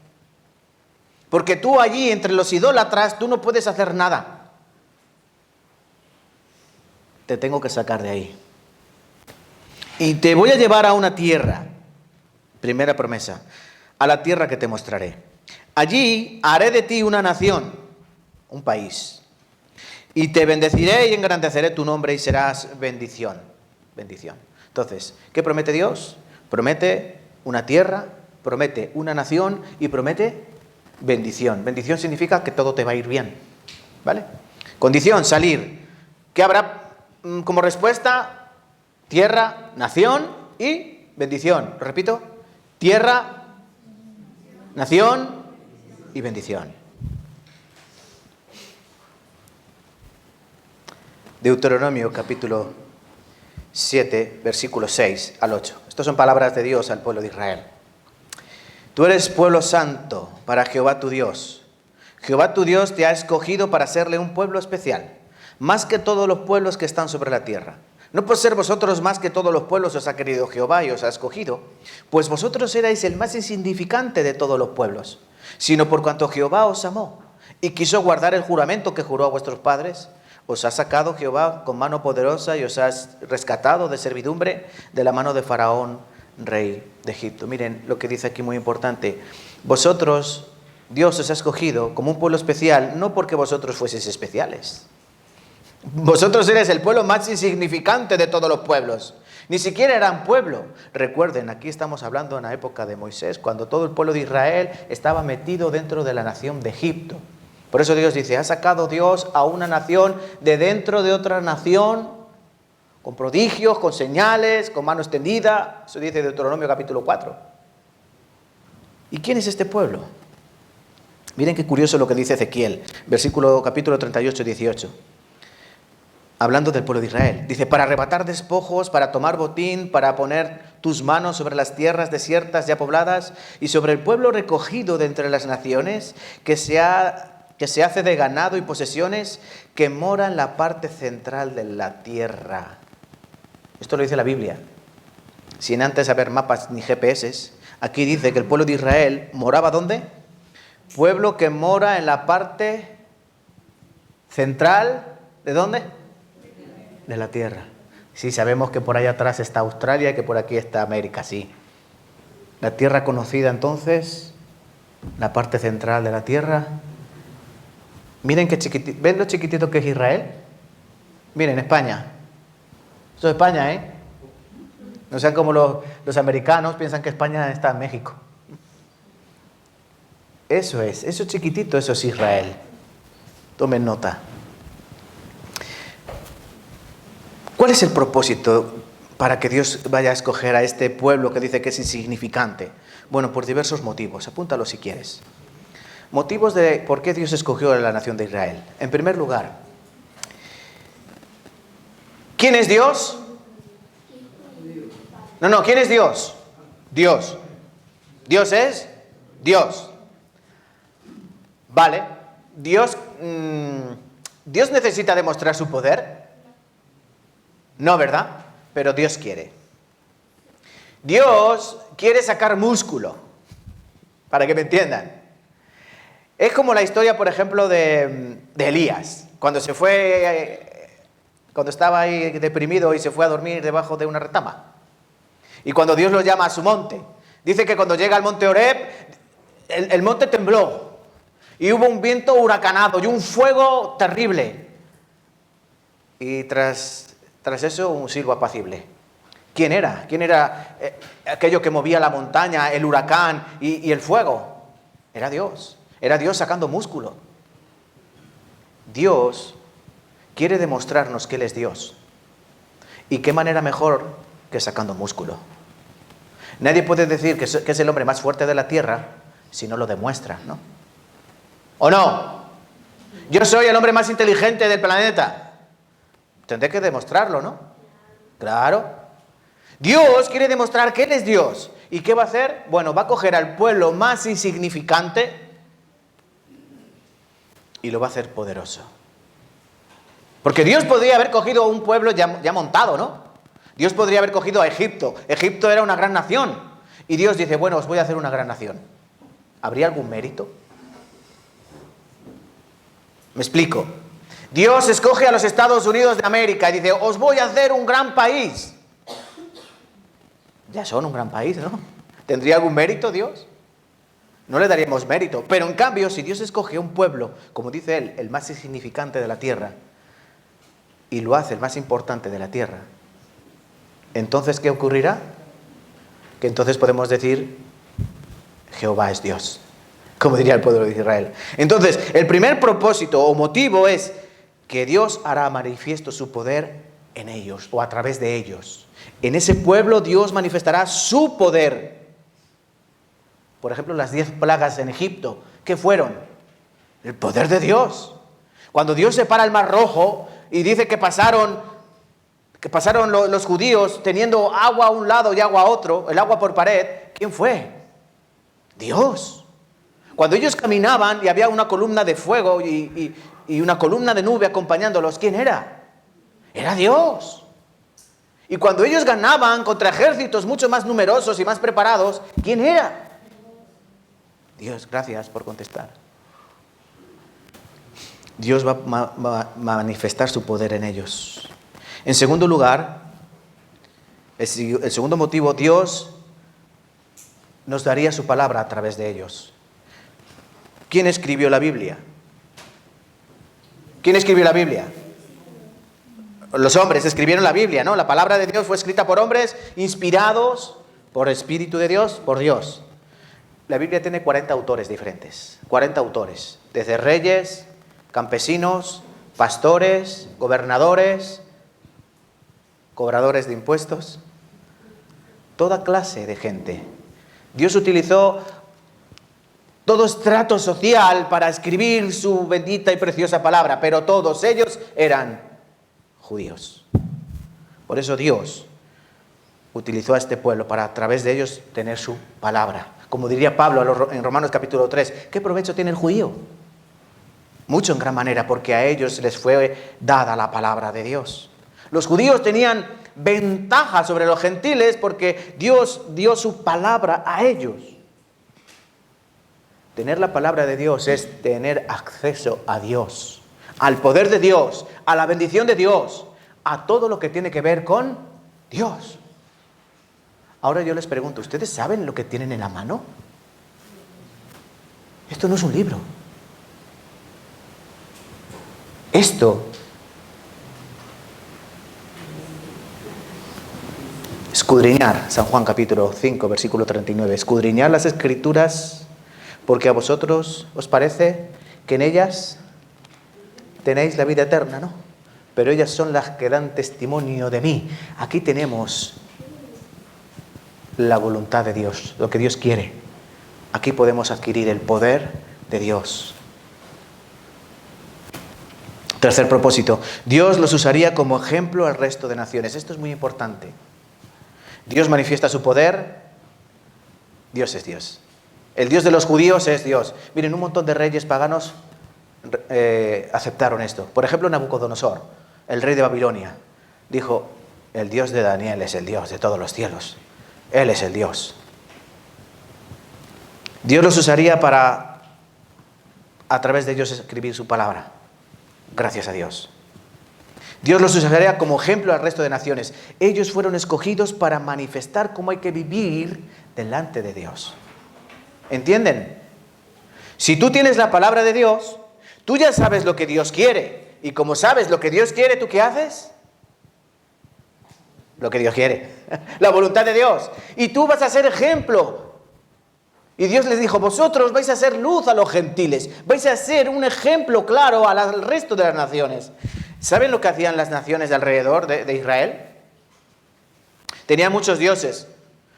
Porque tú allí, entre los idólatras, tú no puedes hacer nada. Te tengo que sacar de ahí. Y te voy a llevar a una tierra. Primera promesa. A la tierra que te mostraré. Allí haré de ti una nación, un país. Y te bendeciré y engrandeceré tu nombre y serás bendición. Bendición. Entonces, ¿qué promete Dios? Promete una tierra, promete una nación y promete bendición. Bendición significa que todo te va a ir bien. ¿Vale? Condición, salir. ¿Qué habrá como respuesta? Tierra, nación y bendición. Repito, tierra, nación y bendición. Deuteronomio capítulo 7, versículos 6 al 8. Estas son palabras de Dios al pueblo de Israel. Tú eres pueblo santo para Jehová tu Dios. Jehová tu Dios te ha escogido para serle un pueblo especial, más que todos los pueblos que están sobre la tierra. No por ser vosotros más que todos los pueblos os ha querido Jehová y os ha escogido, pues vosotros erais el más insignificante de todos los pueblos, sino por cuanto Jehová os amó y quiso guardar el juramento que juró a vuestros padres. Os ha sacado Jehová con mano poderosa y os ha rescatado de servidumbre de la mano de Faraón, rey de Egipto. Miren lo que dice aquí muy importante. Vosotros, Dios os ha escogido como un pueblo especial, no porque vosotros fueseis especiales. Vosotros eres el pueblo más insignificante de todos los pueblos. Ni siquiera eran pueblo. Recuerden, aquí estamos hablando en la época de Moisés, cuando todo el pueblo de Israel estaba metido dentro de la nación de Egipto. Por eso Dios dice, ha sacado Dios a una nación de dentro de otra nación, con prodigios, con señales, con mano extendida. Eso dice Deuteronomio capítulo 4. ¿Y quién es este pueblo? Miren qué curioso lo que dice Ezequiel, capítulo 38, 18. Hablando del pueblo de Israel. Dice, para arrebatar despojos, para tomar botín, para poner tus manos sobre las tierras desiertas ya pobladas y sobre el pueblo recogido de entre las naciones que se hace de ganado y posesiones, que mora en la parte central de la tierra. Esto lo dice la Biblia. Sin antes haber mapas ni GPS, aquí dice que el pueblo de Israel moraba ¿dónde? Pueblo que mora en la parte central, ¿de dónde? De la tierra. Sí, sabemos que por allá atrás está Australia y que por aquí está América, sí. La tierra conocida entonces, la parte central de la tierra. Miren qué chiquitito, ¿ven lo chiquitito que es Israel? Miren, España. Eso es España, ¿eh? No sean como los americanos, piensan que España está en México. Eso chiquitito, eso es Israel. Tomen nota. ¿Cuál es el propósito para que Dios vaya a escoger a este pueblo que dice que es insignificante? Bueno, por diversos motivos. Apúntalo si quieres. Motivos de por qué Dios escogió a la nación de Israel. En primer lugar, ¿quién es Dios? No, ¿quién es Dios? Dios. Dios es Dios. Vale. Dios necesita demostrar su poder. No, ¿verdad? Pero Dios quiere. Dios quiere sacar músculo. Para que me entiendan. Es como la historia, por ejemplo, de Elías. Cuando estaba ahí deprimido y se fue a dormir debajo de una retama. Y cuando Dios lo llama a su monte. Dice que cuando llega al monte Horeb, el monte tembló. Y hubo un viento huracanado y un fuego terrible. Y tras eso, un silbo apacible. ¿Quién era? ¿Quién era aquello que movía la montaña, el huracán y el fuego? Era Dios. Era Dios sacando músculo. Dios quiere demostrarnos que Él es Dios. ¿Y qué manera mejor que sacando músculo? Nadie puede decir que es el hombre más fuerte de la tierra si no lo demuestra, ¿no? ¿O no? Yo soy el hombre más inteligente del planeta. Tendré que demostrarlo, ¿no? Claro. Dios quiere demostrar que Él es Dios. ¿Y qué va a hacer? Bueno, va a coger al pueblo más insignificante y lo va a hacer poderoso. Porque Dios podría haber cogido a un pueblo ya montado, ¿no? Dios podría haber cogido a Egipto. Egipto era una gran nación. Y Dios dice, bueno, os voy a hacer una gran nación. ¿Habría algún mérito? Me explico. Dios escoge a los Estados Unidos de América y dice, os voy a hacer un gran país. Ya son un gran país, ¿no? ¿Tendría algún mérito Dios? No le daríamos mérito. Pero en cambio, si Dios escoge un pueblo, como dice Él, el más insignificante de la tierra, y lo hace el más importante de la tierra, entonces, ¿qué ocurrirá? Que entonces podemos decir, Jehová es Dios, como diría el pueblo de Israel. Entonces, el primer propósito o motivo es que Dios hará manifiesto su poder en ellos o a través de ellos. En ese pueblo Dios manifestará su poder. Por ejemplo, las 10 plagas en Egipto, ¿qué fueron? El poder de Dios. Cuando Dios separa el Mar Rojo y dice que pasaron los judíos teniendo agua a un lado y agua a otro, el agua por pared, ¿quién fue? Dios. Cuando ellos caminaban y había una columna de fuego y una columna de nube acompañándolos, ¿quién era? Era Dios. Y cuando ellos ganaban contra ejércitos mucho más numerosos y más preparados, ¿quién era? Dios, gracias por contestar. Dios va a manifestar su poder en ellos. En segundo lugar, el segundo motivo, Dios nos daría su palabra a través de ellos. ¿Quién escribió la Biblia? ¿Quién escribió la Biblia? Los hombres escribieron la Biblia, ¿no? La palabra de Dios fue escrita por hombres inspirados por el Espíritu de Dios, por Dios. La Biblia tiene 40 autores diferentes, 40 autores, desde reyes, campesinos, pastores, gobernadores, cobradores de impuestos, toda clase de gente. Dios utilizó todo estrato social para escribir su bendita y preciosa palabra, pero todos ellos eran judíos. Por eso Dios utilizó a este pueblo para a través de ellos tener su palabra. Como diría Pablo en Romanos capítulo 3, ¿qué provecho tiene el judío? Mucho en gran manera, porque a ellos les fue dada la palabra de Dios. Los judíos tenían ventaja sobre los gentiles porque Dios dio su palabra a ellos. Tener la palabra de Dios es tener acceso a Dios, al poder de Dios, a la bendición de Dios, a todo lo que tiene que ver con Dios. Ahora yo les pregunto, ¿ustedes saben lo que tienen en la mano? Esto no es un libro. Esto escudriñar, San Juan capítulo 5, versículo 39, escudriñar las Escrituras porque a vosotros os parece que en ellas tenéis la vida eterna, ¿no? Pero ellas son las que dan testimonio de mí. Aquí tenemos la voluntad de Dios, lo que Dios quiere. Aquí podemos adquirir el poder de Dios. Tercer propósito, Dios los usaría como ejemplo al resto de naciones. Esto es muy importante. Dios manifiesta su poder. Dios es Dios. El Dios de los judíos es Dios. Miren, un montón de reyes paganos aceptaron esto. Por ejemplo, Nabucodonosor, el rey de Babilonia, dijo, el Dios de Daniel es el Dios de todos los cielos. Él es el Dios. Dios los usaría para, a través de ellos, escribir su palabra. Gracias a Dios. Dios los usaría como ejemplo al resto de naciones. Ellos fueron escogidos para manifestar cómo hay que vivir delante de Dios. ¿Entienden? Si tú tienes la palabra de Dios, tú ya sabes lo que Dios quiere. Y como sabes lo que Dios quiere, ¿tú qué haces? lo que Dios quiere, la voluntad de Dios. Y tú vas a ser ejemplo. Y Dios les dijo, vosotros vais a ser luz a los gentiles, vais a ser un ejemplo claro al resto de las naciones. ¿Saben lo que hacían las naciones de alrededor de Israel? Tenían muchos dioses.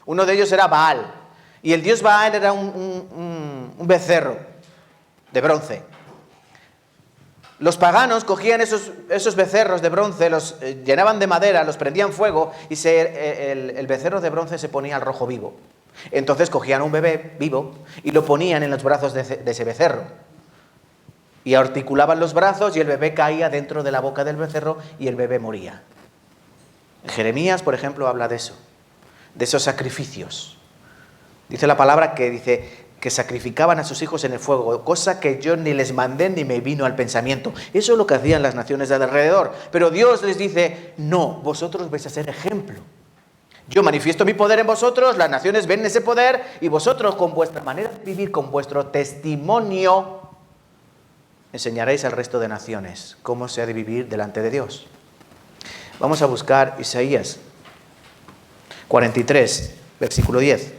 Uno de ellos era Baal. Y el dios Baal era un becerro de bronce. Los paganos cogían esos becerros de bronce, los llenaban de madera, los prendían fuego y el becerro de bronce se ponía al rojo vivo. Entonces cogían un bebé vivo y lo ponían en los brazos de ese becerro. Y articulaban los brazos y el bebé caía dentro de la boca del becerro y el bebé moría. Jeremías, por ejemplo, habla de eso, de esos sacrificios. Dice la palabra que sacrificaban a sus hijos en el fuego, cosa que yo ni les mandé ni me vino al pensamiento. Eso es lo que hacían las naciones de alrededor. Pero Dios les dice, no, vosotros vais a ser ejemplo. Yo manifiesto mi poder en vosotros, las naciones ven ese poder y vosotros con vuestra manera de vivir, con vuestro testimonio, enseñaréis al resto de naciones cómo se ha de vivir delante de Dios. Vamos a buscar Isaías 43, versículo 10.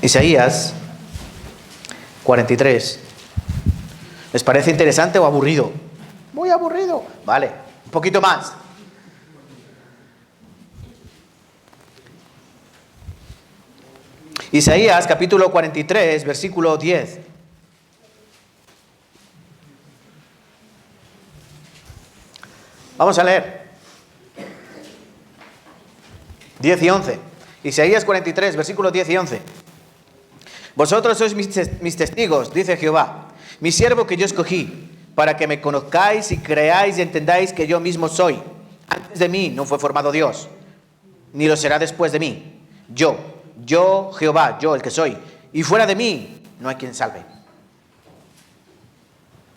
Isaías 43. ¿Les parece interesante o aburrido? Muy aburrido. Vale, un poquito más. Isaías capítulo 43, versículo 10. Vamos a leer. 10 y 11. Isaías 43, versículo 10 y 11. Vosotros sois mis testigos, dice Jehová, mi siervo que yo escogí, para que me conozcáis y creáis y entendáis que yo mismo soy. Antes de mí no fue formado Dios, ni lo será después de mí. Yo Jehová, yo el que soy, y fuera de mí no hay quien salve.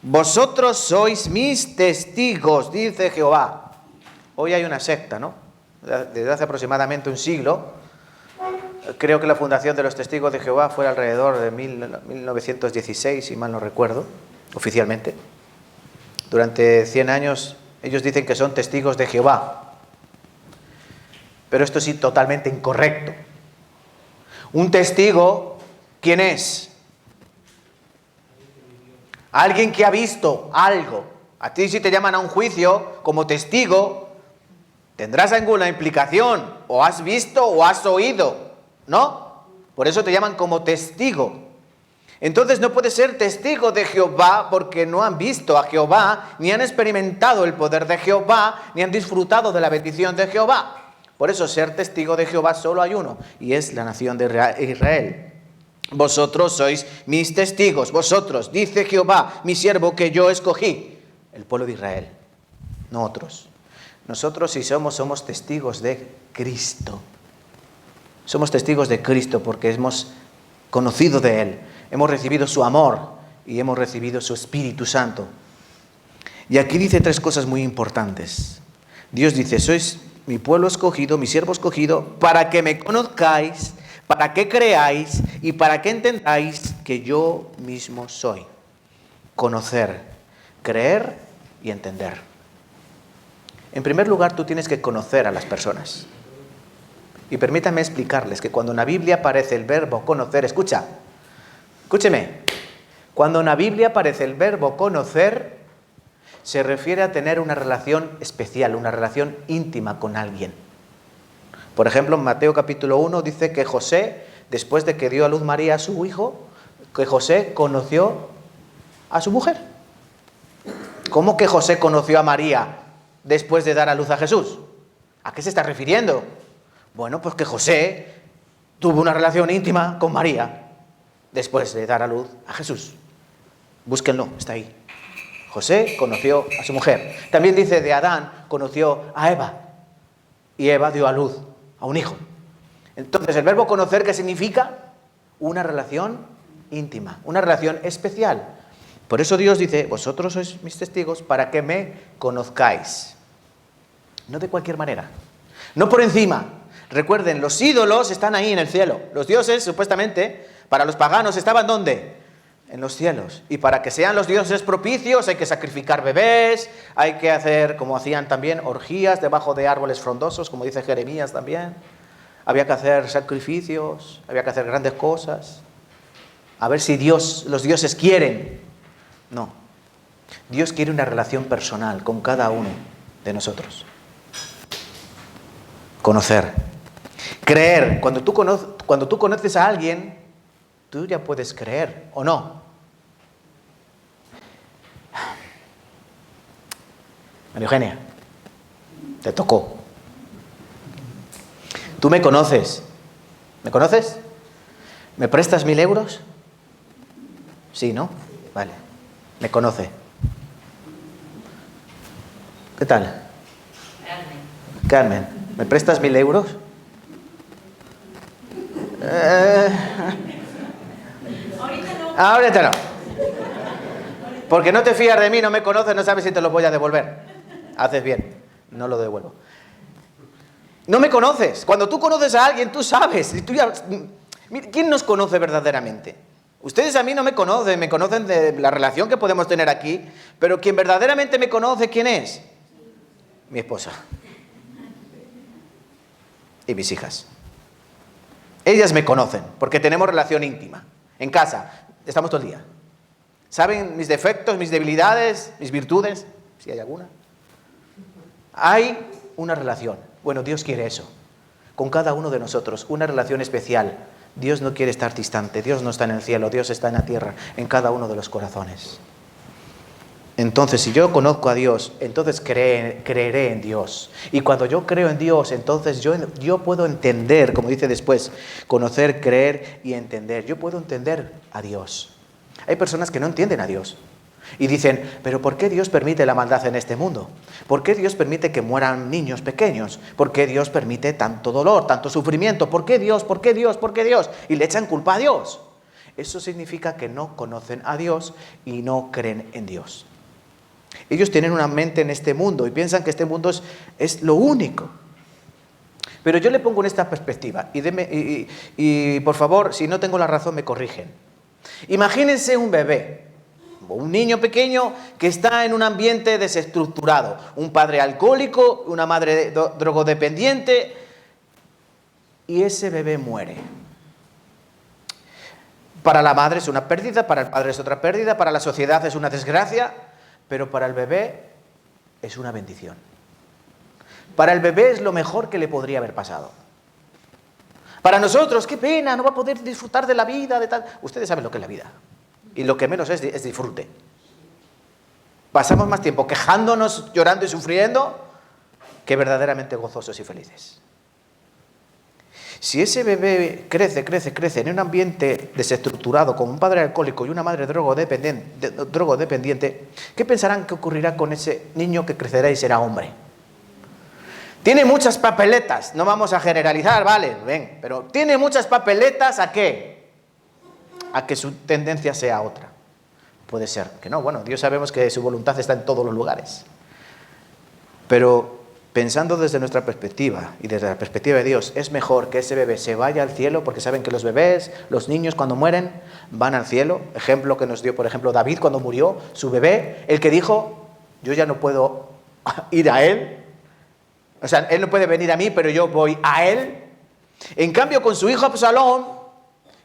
Vosotros sois mis testigos, dice Jehová. Hoy hay una secta, ¿no? Desde hace aproximadamente un siglo. Creo que la fundación de los Testigos de Jehová fue alrededor de 1916, si mal no recuerdo, oficialmente. Durante 100 años ellos dicen que son testigos de Jehová. Pero esto sí, totalmente incorrecto. Un testigo, ¿quién es? Alguien que ha visto algo. A ti si te llaman a un juicio como testigo, tendrás alguna implicación. O has visto o has oído. ¿No? Por eso te llaman como testigo. Entonces no puedes ser testigo de Jehová porque no han visto a Jehová, ni han experimentado el poder de Jehová, ni han disfrutado de la bendición de Jehová. Por eso ser testigo de Jehová solo hay uno, y es la nación de Israel. Vosotros sois mis testigos, vosotros, dice Jehová, mi siervo que yo escogí, el pueblo de Israel, no otros. Nosotros si somos testigos de Cristo. Somos testigos de Cristo porque hemos conocido de Él, hemos recibido su amor y hemos recibido su Espíritu Santo. Y aquí dice 3 cosas muy importantes. Dios dice, sois mi pueblo escogido, mi siervo escogido, para que me conozcáis, para que creáis y para que entendáis que yo mismo soy. Conocer, creer y entender. En primer lugar, tú tienes que conocer a las personas. Y permítanme explicarles que cuando en la Biblia aparece el verbo conocer, escúcheme, cuando en la Biblia aparece el verbo conocer, se refiere a tener una relación especial, una relación íntima con alguien. Por ejemplo, en Mateo capítulo 1 dice que José, después de que dio a luz María a su hijo, que José conoció a su mujer. ¿Cómo que José conoció a María después de dar a luz a Jesús? ¿A qué se está refiriendo? Bueno, pues que José tuvo una relación íntima con María después de dar a luz a Jesús. Búsquenlo, está ahí. José conoció a su mujer. También dice de Adán conoció a Eva. Y Eva dio a luz a un hijo. Entonces, el verbo conocer, ¿qué significa? Una relación íntima, una relación especial. Por eso Dios dice, vosotros sois mis testigos para que me conozcáis. No de cualquier manera, no por encima. Recuerden, los ídolos están ahí en el cielo. Los dioses, supuestamente, para los paganos, ¿estaban dónde? en los cielos. Y para que sean los dioses propicios hay que sacrificar bebés, hay que hacer, como hacían también, orgías debajo de árboles frondosos, como dice Jeremías también. Había que hacer sacrificios, había que hacer grandes cosas. A ver si los dioses quieren. No. Dios quiere una relación personal con cada uno de nosotros. Conocer. Creer. Cuando tú conoces a alguien, tú ya puedes creer, ¿o no? María Eugenia, te tocó. Tú me conoces. ¿Me conoces? ¿Me prestas 1.000 euros? Sí, ¿no? Vale. Me conoce. ¿Qué tal? Carmen, ¿me prestas 1.000 euros? Ahorita no. Porque no te fías de mí, no me conoces, no sabes si te los voy a devolver. Haces bien, no lo devuelvo. No me conoces. Cuando tú conoces a alguien, tú sabes. Y tú ya... ¿Quién nos conoce verdaderamente? Ustedes a mí no me conocen de la relación que podemos tener aquí, pero quien verdaderamente me conoce, ¿quién es? Mi esposa. Y mis hijas. Ellas me conocen, porque tenemos relación íntima. En casa, estamos todo el día. ¿Saben mis defectos, mis debilidades, mis virtudes? Si hay alguna. Hay una relación. Bueno, Dios quiere eso. Con cada uno de nosotros, una relación especial. Dios no quiere estar distante. Dios no está en el cielo, Dios está en la tierra, en cada uno de los corazones. Entonces, si yo conozco a Dios, entonces creeré en Dios. Y cuando yo creo en Dios, entonces yo puedo entender, como dice después, conocer, creer y entender. Yo puedo entender a Dios. Hay personas que no entienden a Dios. Y dicen, ¿pero por qué Dios permite la maldad en este mundo? ¿Por qué Dios permite que mueran niños pequeños? ¿Por qué Dios permite tanto dolor, tanto sufrimiento? ¿Por qué Dios? ¿Por qué Dios? ¿Por qué Dios? Y le echan culpa a Dios. Eso significa que no conocen a Dios y no creen en Dios. Ellos tienen una mente en este mundo y piensan que este mundo es lo único. Pero yo le pongo en esta perspectiva y por favor, si no tengo la razón, me corrigen. Imagínense un bebé, un niño pequeño que está en un ambiente desestructurado. Un padre alcohólico, una madre drogodependiente y ese bebé muere. Para la madre es una pérdida, para el padre es otra pérdida, para la sociedad es una desgracia. Pero para el bebé es una bendición. Para el bebé es lo mejor que le podría haber pasado. Para nosotros, qué pena, no va a poder disfrutar de la vida, de tal. Ustedes saben lo que es la vida. Y lo que menos es disfrute. Pasamos más tiempo quejándonos, llorando y sufriendo, que verdaderamente gozosos y felices. Si ese bebé crece en un ambiente desestructurado, con un padre alcohólico y una madre drogodependiente, ¿qué pensarán que ocurrirá con ese niño que crecerá y será hombre? Tiene muchas papeletas, no vamos a generalizar, vale, ven, pero tiene muchas papeletas ¿a qué? A que su tendencia sea otra. Puede ser que no, bueno, Dios sabemos que su voluntad está en todos los lugares. Pero pensando desde nuestra perspectiva y desde la perspectiva de Dios, es mejor que ese bebé se vaya al cielo, porque saben que los bebés, los niños cuando mueren, van al cielo. Ejemplo que nos dio, por ejemplo, David cuando murió, su bebé, el que dijo, yo ya no puedo ir a él. O sea, él no puede venir a mí, pero yo voy a él. En cambio, con su hijo Absalón,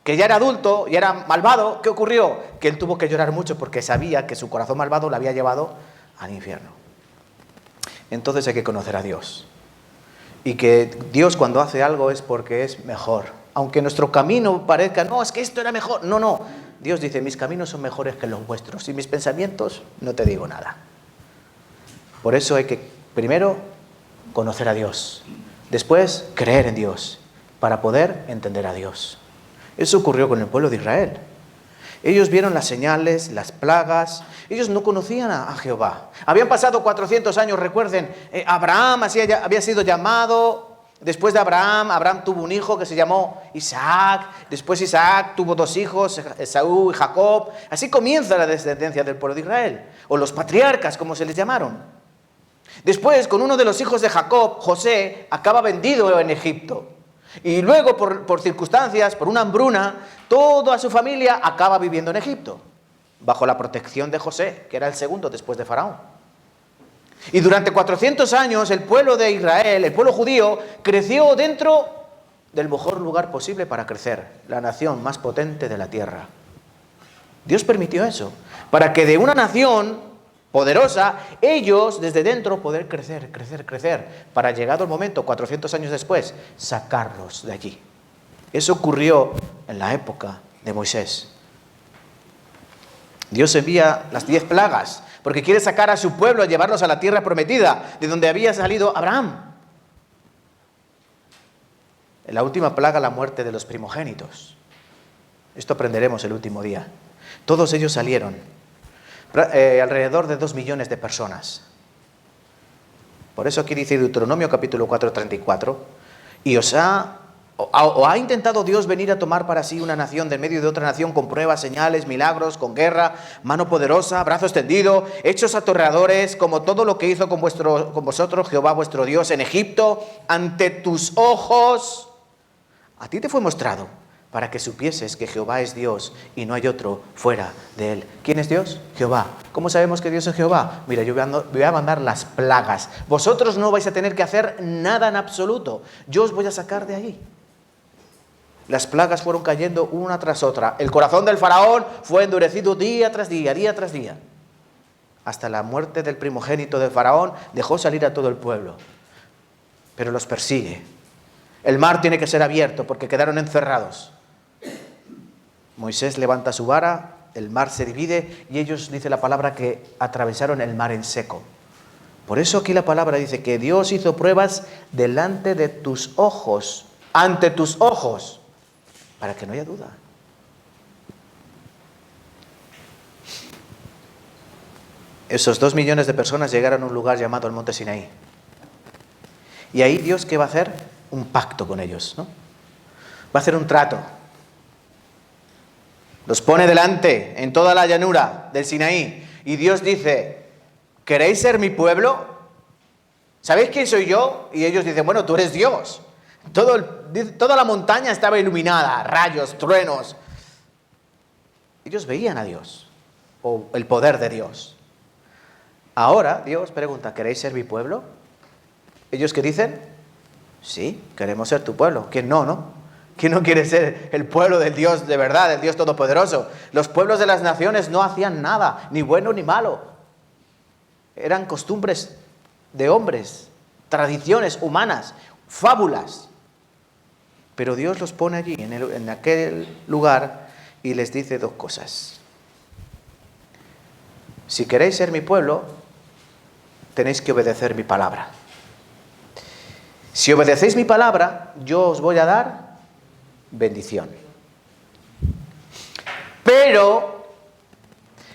que ya era adulto y era malvado, ¿qué ocurrió? Que él tuvo que llorar mucho porque sabía que su corazón malvado le había llevado al infierno. Entonces hay que conocer a Dios. Y que Dios cuando hace algo es porque es mejor. Aunque nuestro camino parezca, no, es que esto era mejor. No, no. Dios dice, mis caminos son mejores que los vuestros. Y mis pensamientos, no te digo nada. Por eso hay que, primero, conocer a Dios. Después, creer en Dios. Para poder entender a Dios. Eso ocurrió con el pueblo de Israel. Ellos vieron las señales, las plagas. Ellos no conocían a Jehová. Habían pasado 400 años, recuerden. Abraham había sido llamado. Después de Abraham tuvo un hijo que se llamó Isaac. Después Isaac tuvo 2 hijos, Esaú y Jacob. Así comienza la descendencia del pueblo de Israel. O los patriarcas, como se les llamaron. Después, con uno de los hijos de Jacob, José, acaba vendido en Egipto. Y luego, por circunstancias, por una hambruna, toda su familia acaba viviendo en Egipto. bajo la protección de José, que era el segundo después de Faraón. Y durante 400 años el pueblo de Israel, el pueblo judío, creció dentro del mejor lugar posible para crecer, la nación más potente de la tierra. Dios permitió eso, para que de una nación poderosa, ellos desde dentro poder crecer, para llegado el momento, 400 años después, sacarlos de allí. Eso ocurrió en la época de Moisés. Dios envía las 10 plagas, porque quiere sacar a su pueblo, llevarlos a la tierra prometida, de donde había salido Abraham. En la última plaga, la muerte de los primogénitos. Esto aprenderemos el último día. Todos ellos salieron, alrededor de 2 millones de personas. Por eso aquí dice Deuteronomio capítulo 4:34, y os ha intentado Dios venir a tomar para sí una nación de medio de otra nación con pruebas, señales, milagros, con guerra, mano poderosa, brazo extendido, hechos aterradores, como todo lo que hizo con vosotros Jehová vuestro Dios en Egipto, ante tus ojos. A ti te fue mostrado para que supieses que Jehová es Dios y no hay otro fuera de él. ¿Quién es Dios? Jehová. ¿Cómo sabemos que Dios es Jehová? Mira, yo voy a mandar las plagas. Vosotros no vais a tener que hacer nada en absoluto. Yo os voy a sacar de allí. Las plagas fueron cayendo una tras otra. El corazón del faraón fue endurecido día tras día, hasta la muerte del primogénito del faraón dejó salir a todo el pueblo. Pero los persigue. El mar tiene que ser abierto porque quedaron encerrados. Moisés levanta su vara, el mar se divide y ellos, dice la palabra, que atravesaron el mar en seco. Por eso aquí la palabra dice que Dios hizo pruebas delante de tus ojos, ante tus ojos, para que no haya duda. Esos 2 millones de personas llegaron a un lugar llamado el Monte Sinaí. Y ahí Dios, ¿qué va a hacer? Un pacto con ellos, ¿no? Va a hacer un trato. Los pone delante en toda la llanura del Sinaí. Y Dios dice, ¿queréis ser mi pueblo? ¿Sabéis quién soy yo? Y ellos dicen, bueno, tú eres Dios. Toda la montaña estaba iluminada, rayos, truenos. Ellos veían a Dios, o el poder de Dios. Ahora Dios pregunta, ¿queréis ser mi pueblo? ¿Ellos qué dicen? Sí, queremos ser tu pueblo. ¿Quién no, no? ¿Quién no quiere ser el pueblo del Dios de verdad, del Dios todopoderoso? Los pueblos de las naciones no hacían nada, ni bueno ni malo. Eran costumbres de hombres, tradiciones humanas, fábulas. Pero Dios los pone allí, en aquel lugar, y les dice 2 cosas. Si queréis ser mi pueblo, tenéis que obedecer mi palabra. Si obedecéis mi palabra, yo os voy a dar bendición. Pero,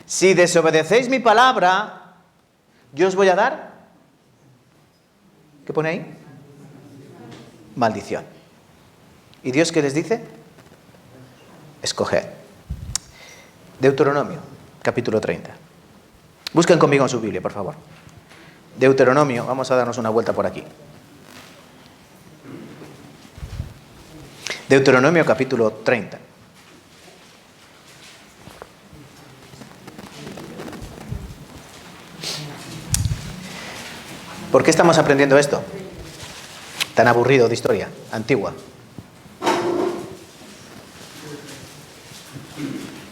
si desobedecéis mi palabra, yo os voy a dar, ¿qué pone ahí? Maldición. ¿Y Dios qué les dice? Escoged. Deuteronomio, capítulo 30. Busquen conmigo en su Biblia, por favor. Deuteronomio, vamos a darnos una vuelta por aquí. Deuteronomio, capítulo 30. ¿Por qué estamos aprendiendo esto? Tan aburrido de historia antigua.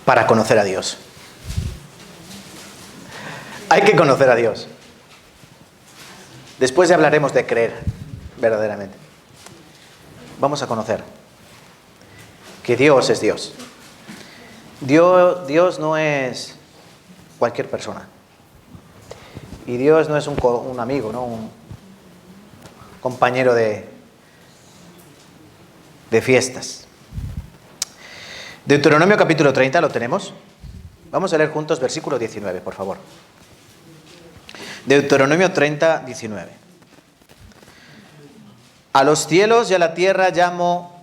Para conocer a Dios. Hay que conocer a Dios. Después ya hablaremos de creer verdaderamente. Vamos a conocer que Dios es Dios. Dios no es cualquier persona. Y Dios no es un amigo, ¿no? Un compañero de fiestas. Deuteronomio capítulo 30, ¿lo tenemos? Vamos a leer juntos versículo 19, por favor. Deuteronomio 30, 19. A los cielos y a la tierra llamo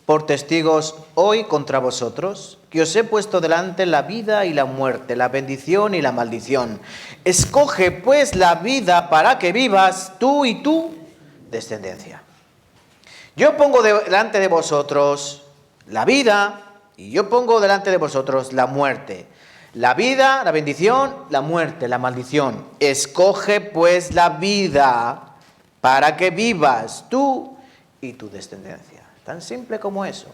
por testigos hoy contra vosotros, que os he puesto delante la vida y la muerte, la bendición y la maldición. Escoge pues la vida para que vivas tú y tu descendencia. Yo pongo delante de vosotros la vida y yo pongo delante de vosotros la muerte. La vida, la bendición, la muerte, la maldición. Escoge pues la vida para que vivas tú y tu descendencia. Tan simple como eso.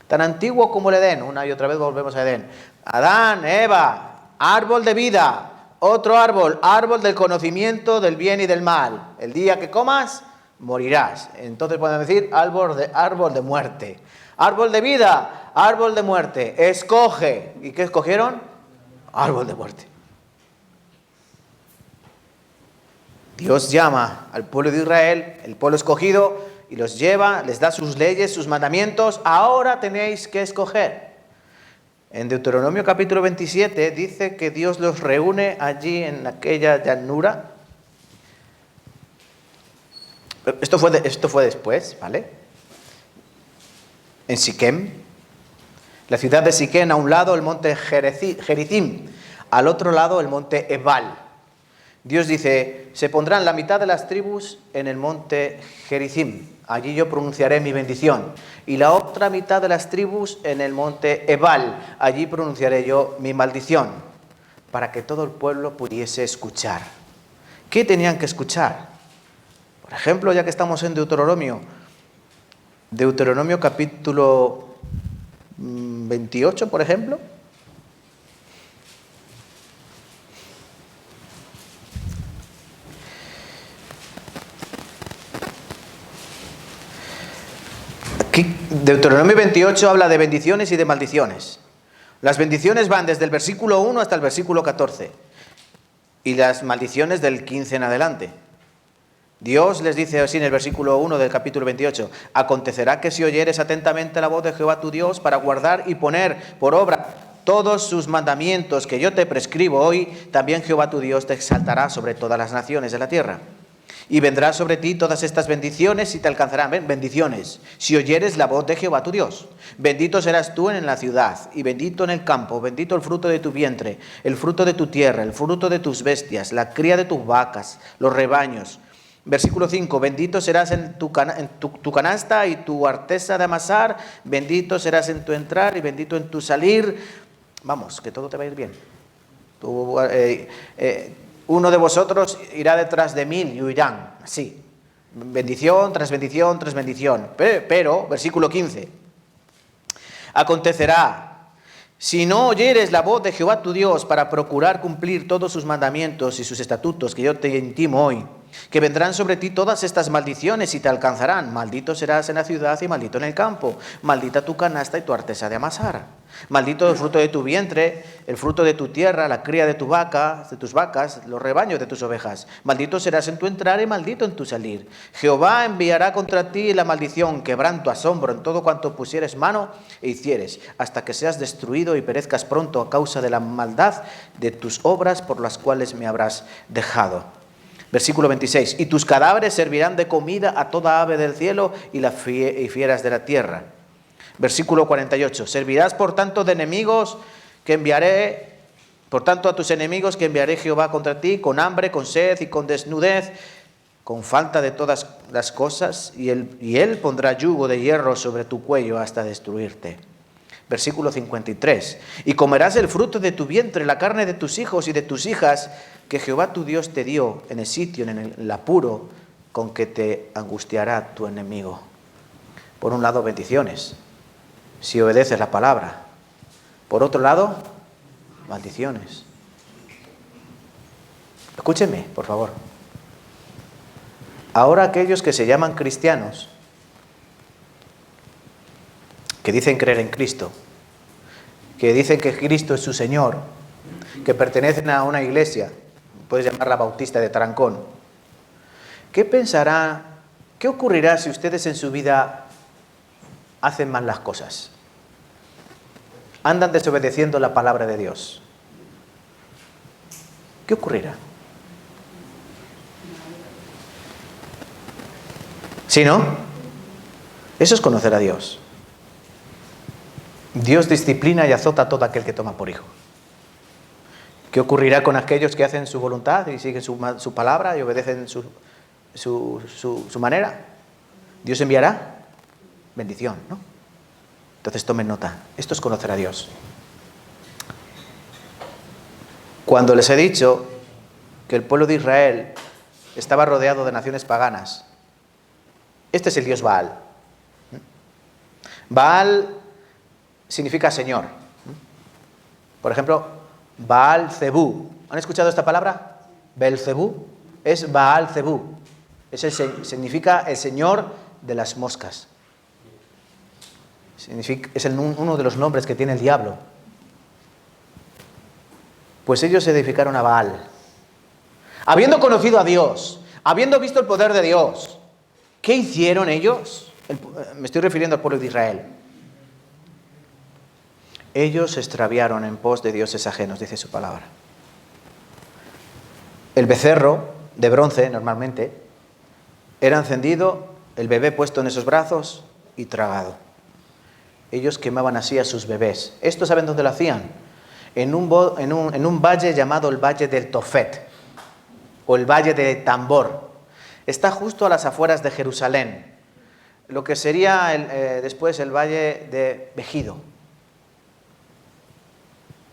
Tan antiguo como el Edén. Una y otra vez volvemos a Edén. Adán, Eva, árbol de vida. Otro árbol, árbol del conocimiento del bien y del mal. El día que comas, morirás. Entonces podemos decir árbol de muerte. Árbol de vida, árbol de muerte. Escoge. ¿Y qué escogieron? Árbol de muerte. Dios llama al pueblo de Israel, el pueblo escogido, y los lleva, les da sus leyes, sus mandamientos. Ahora tenéis que escoger. En Deuteronomio capítulo 27 dice que Dios los reúne allí en aquella llanura. Esto fue después, ¿vale? En Siquem, la ciudad de Siquem, a un lado el monte Gerizim, al otro lado el monte Ebal. Dios dice, se pondrán la mitad de las tribus en el monte Gerizim, allí yo pronunciaré mi bendición, y la otra mitad de las tribus en el monte Ebal, allí pronunciaré yo mi maldición, para que todo el pueblo pudiese escuchar. ¿Qué tenían que escuchar? Por ejemplo, ya que estamos en Deuteronomio capítulo 28, por ejemplo. Aquí, Deuteronomio 28 habla de bendiciones y de maldiciones. Las bendiciones van desde el versículo 1 hasta el versículo 14 y las maldiciones del 15 en adelante. Dios les dice así en el versículo 1 del capítulo 28, acontecerá que si oyeres atentamente la voz de Jehová tu Dios para guardar y poner por obra todos sus mandamientos que yo te prescribo hoy, también Jehová tu Dios te exaltará sobre todas las naciones de la tierra. Y vendrán sobre ti todas estas bendiciones y te alcanzarán. ¿Ven? Bendiciones. Si oyeres la voz de Jehová tu Dios. Bendito serás tú en la ciudad y bendito en el campo. Bendito el fruto de tu vientre, el fruto de tu tierra, el fruto de tus bestias, la cría de tus vacas, los rebaños. Versículo 5. Bendito serás en tu canasta y tu artesa de amasar. Bendito serás en tu entrar y bendito en tu salir. Vamos, que todo te va a ir bien. Uno de vosotros irá detrás de 1000 y huirán. Así. Bendición tras bendición tras bendición. Pero, versículo 15. Acontecerá, si no oyeres la voz de Jehová tu Dios para procurar cumplir todos sus mandamientos y sus estatutos que yo te intimo hoy, que vendrán sobre ti todas estas maldiciones y te alcanzarán. Maldito serás en la ciudad y maldito en el campo. Maldita tu canasta y tu artesa de amasar. Maldito el fruto de tu vientre, el fruto de tu tierra, la cría de tus vacas, los rebaños de tus ovejas. Maldito serás en tu entrar y maldito en tu salir. Jehová enviará contra ti la maldición, quebranto, asombro en todo cuanto pusieres mano e hicieres, hasta que seas destruido y perezcas pronto a causa de la maldad de tus obras por las cuales me habrás dejado. Versículo 26. Y tus cadáveres servirán de comida a toda ave del cielo y fieras de la tierra. Versículo 48. Servirás por tanto de enemigos que enviaré, por tanto a tus enemigos que enviaré Jehová contra ti, con hambre, con sed y con desnudez, con falta de todas las cosas, y él pondrá yugo de hierro sobre tu cuello hasta destruirte. Versículo 53. Y comerás el fruto de tu vientre, la carne de tus hijos y de tus hijas, que Jehová tu Dios te dio en el sitio, en el apuro con que te angustiará tu enemigo. Por un lado, bendiciones, si obedeces la palabra. Por otro lado, maldiciones. Escúchenme, por favor. Ahora aquellos que se llaman cristianos, que dicen creer en Cristo, que dicen que Cristo es su Señor, que pertenecen a una iglesia, puedes llamarla Bautista de Tarancón, ¿qué pensará, qué ocurrirá si ustedes en su vida hacen mal las cosas? Andan desobedeciendo la palabra de Dios. ¿Qué ocurrirá? ¿Sí, no? Eso es conocer a Dios. Dios disciplina y azota a todo aquel que toma por hijo. ¿Qué ocurrirá con aquellos que hacen su voluntad y siguen su palabra y obedecen su manera? Dios enviará bendición, ¿no? Entonces tomen nota. Esto es conocer a Dios. Cuando les he dicho que el pueblo de Israel estaba rodeado de naciones paganas, este es el dios Baal. Baal significa Señor. Por ejemplo, Baal Zebú. ¿Han escuchado esta palabra? Belcebú es Baal Zebú. Significa el Señor de las moscas. Es uno de los nombres que tiene el diablo. Pues ellos se edificaron a Baal. Habiendo conocido a Dios, habiendo visto el poder de Dios, ¿qué hicieron ellos? Me estoy refiriendo al pueblo de Israel. Ellos se extraviaron en pos de dioses ajenos, dice su palabra. El becerro de bronce, normalmente, era encendido, el bebé puesto en esos brazos y tragado. Ellos quemaban así a sus bebés. ¿Esto saben dónde lo hacían? En un valle llamado el Valle del Tofet, o el Valle de Tambor. Está justo a las afueras de Jerusalén, lo que sería después el Valle de Megido,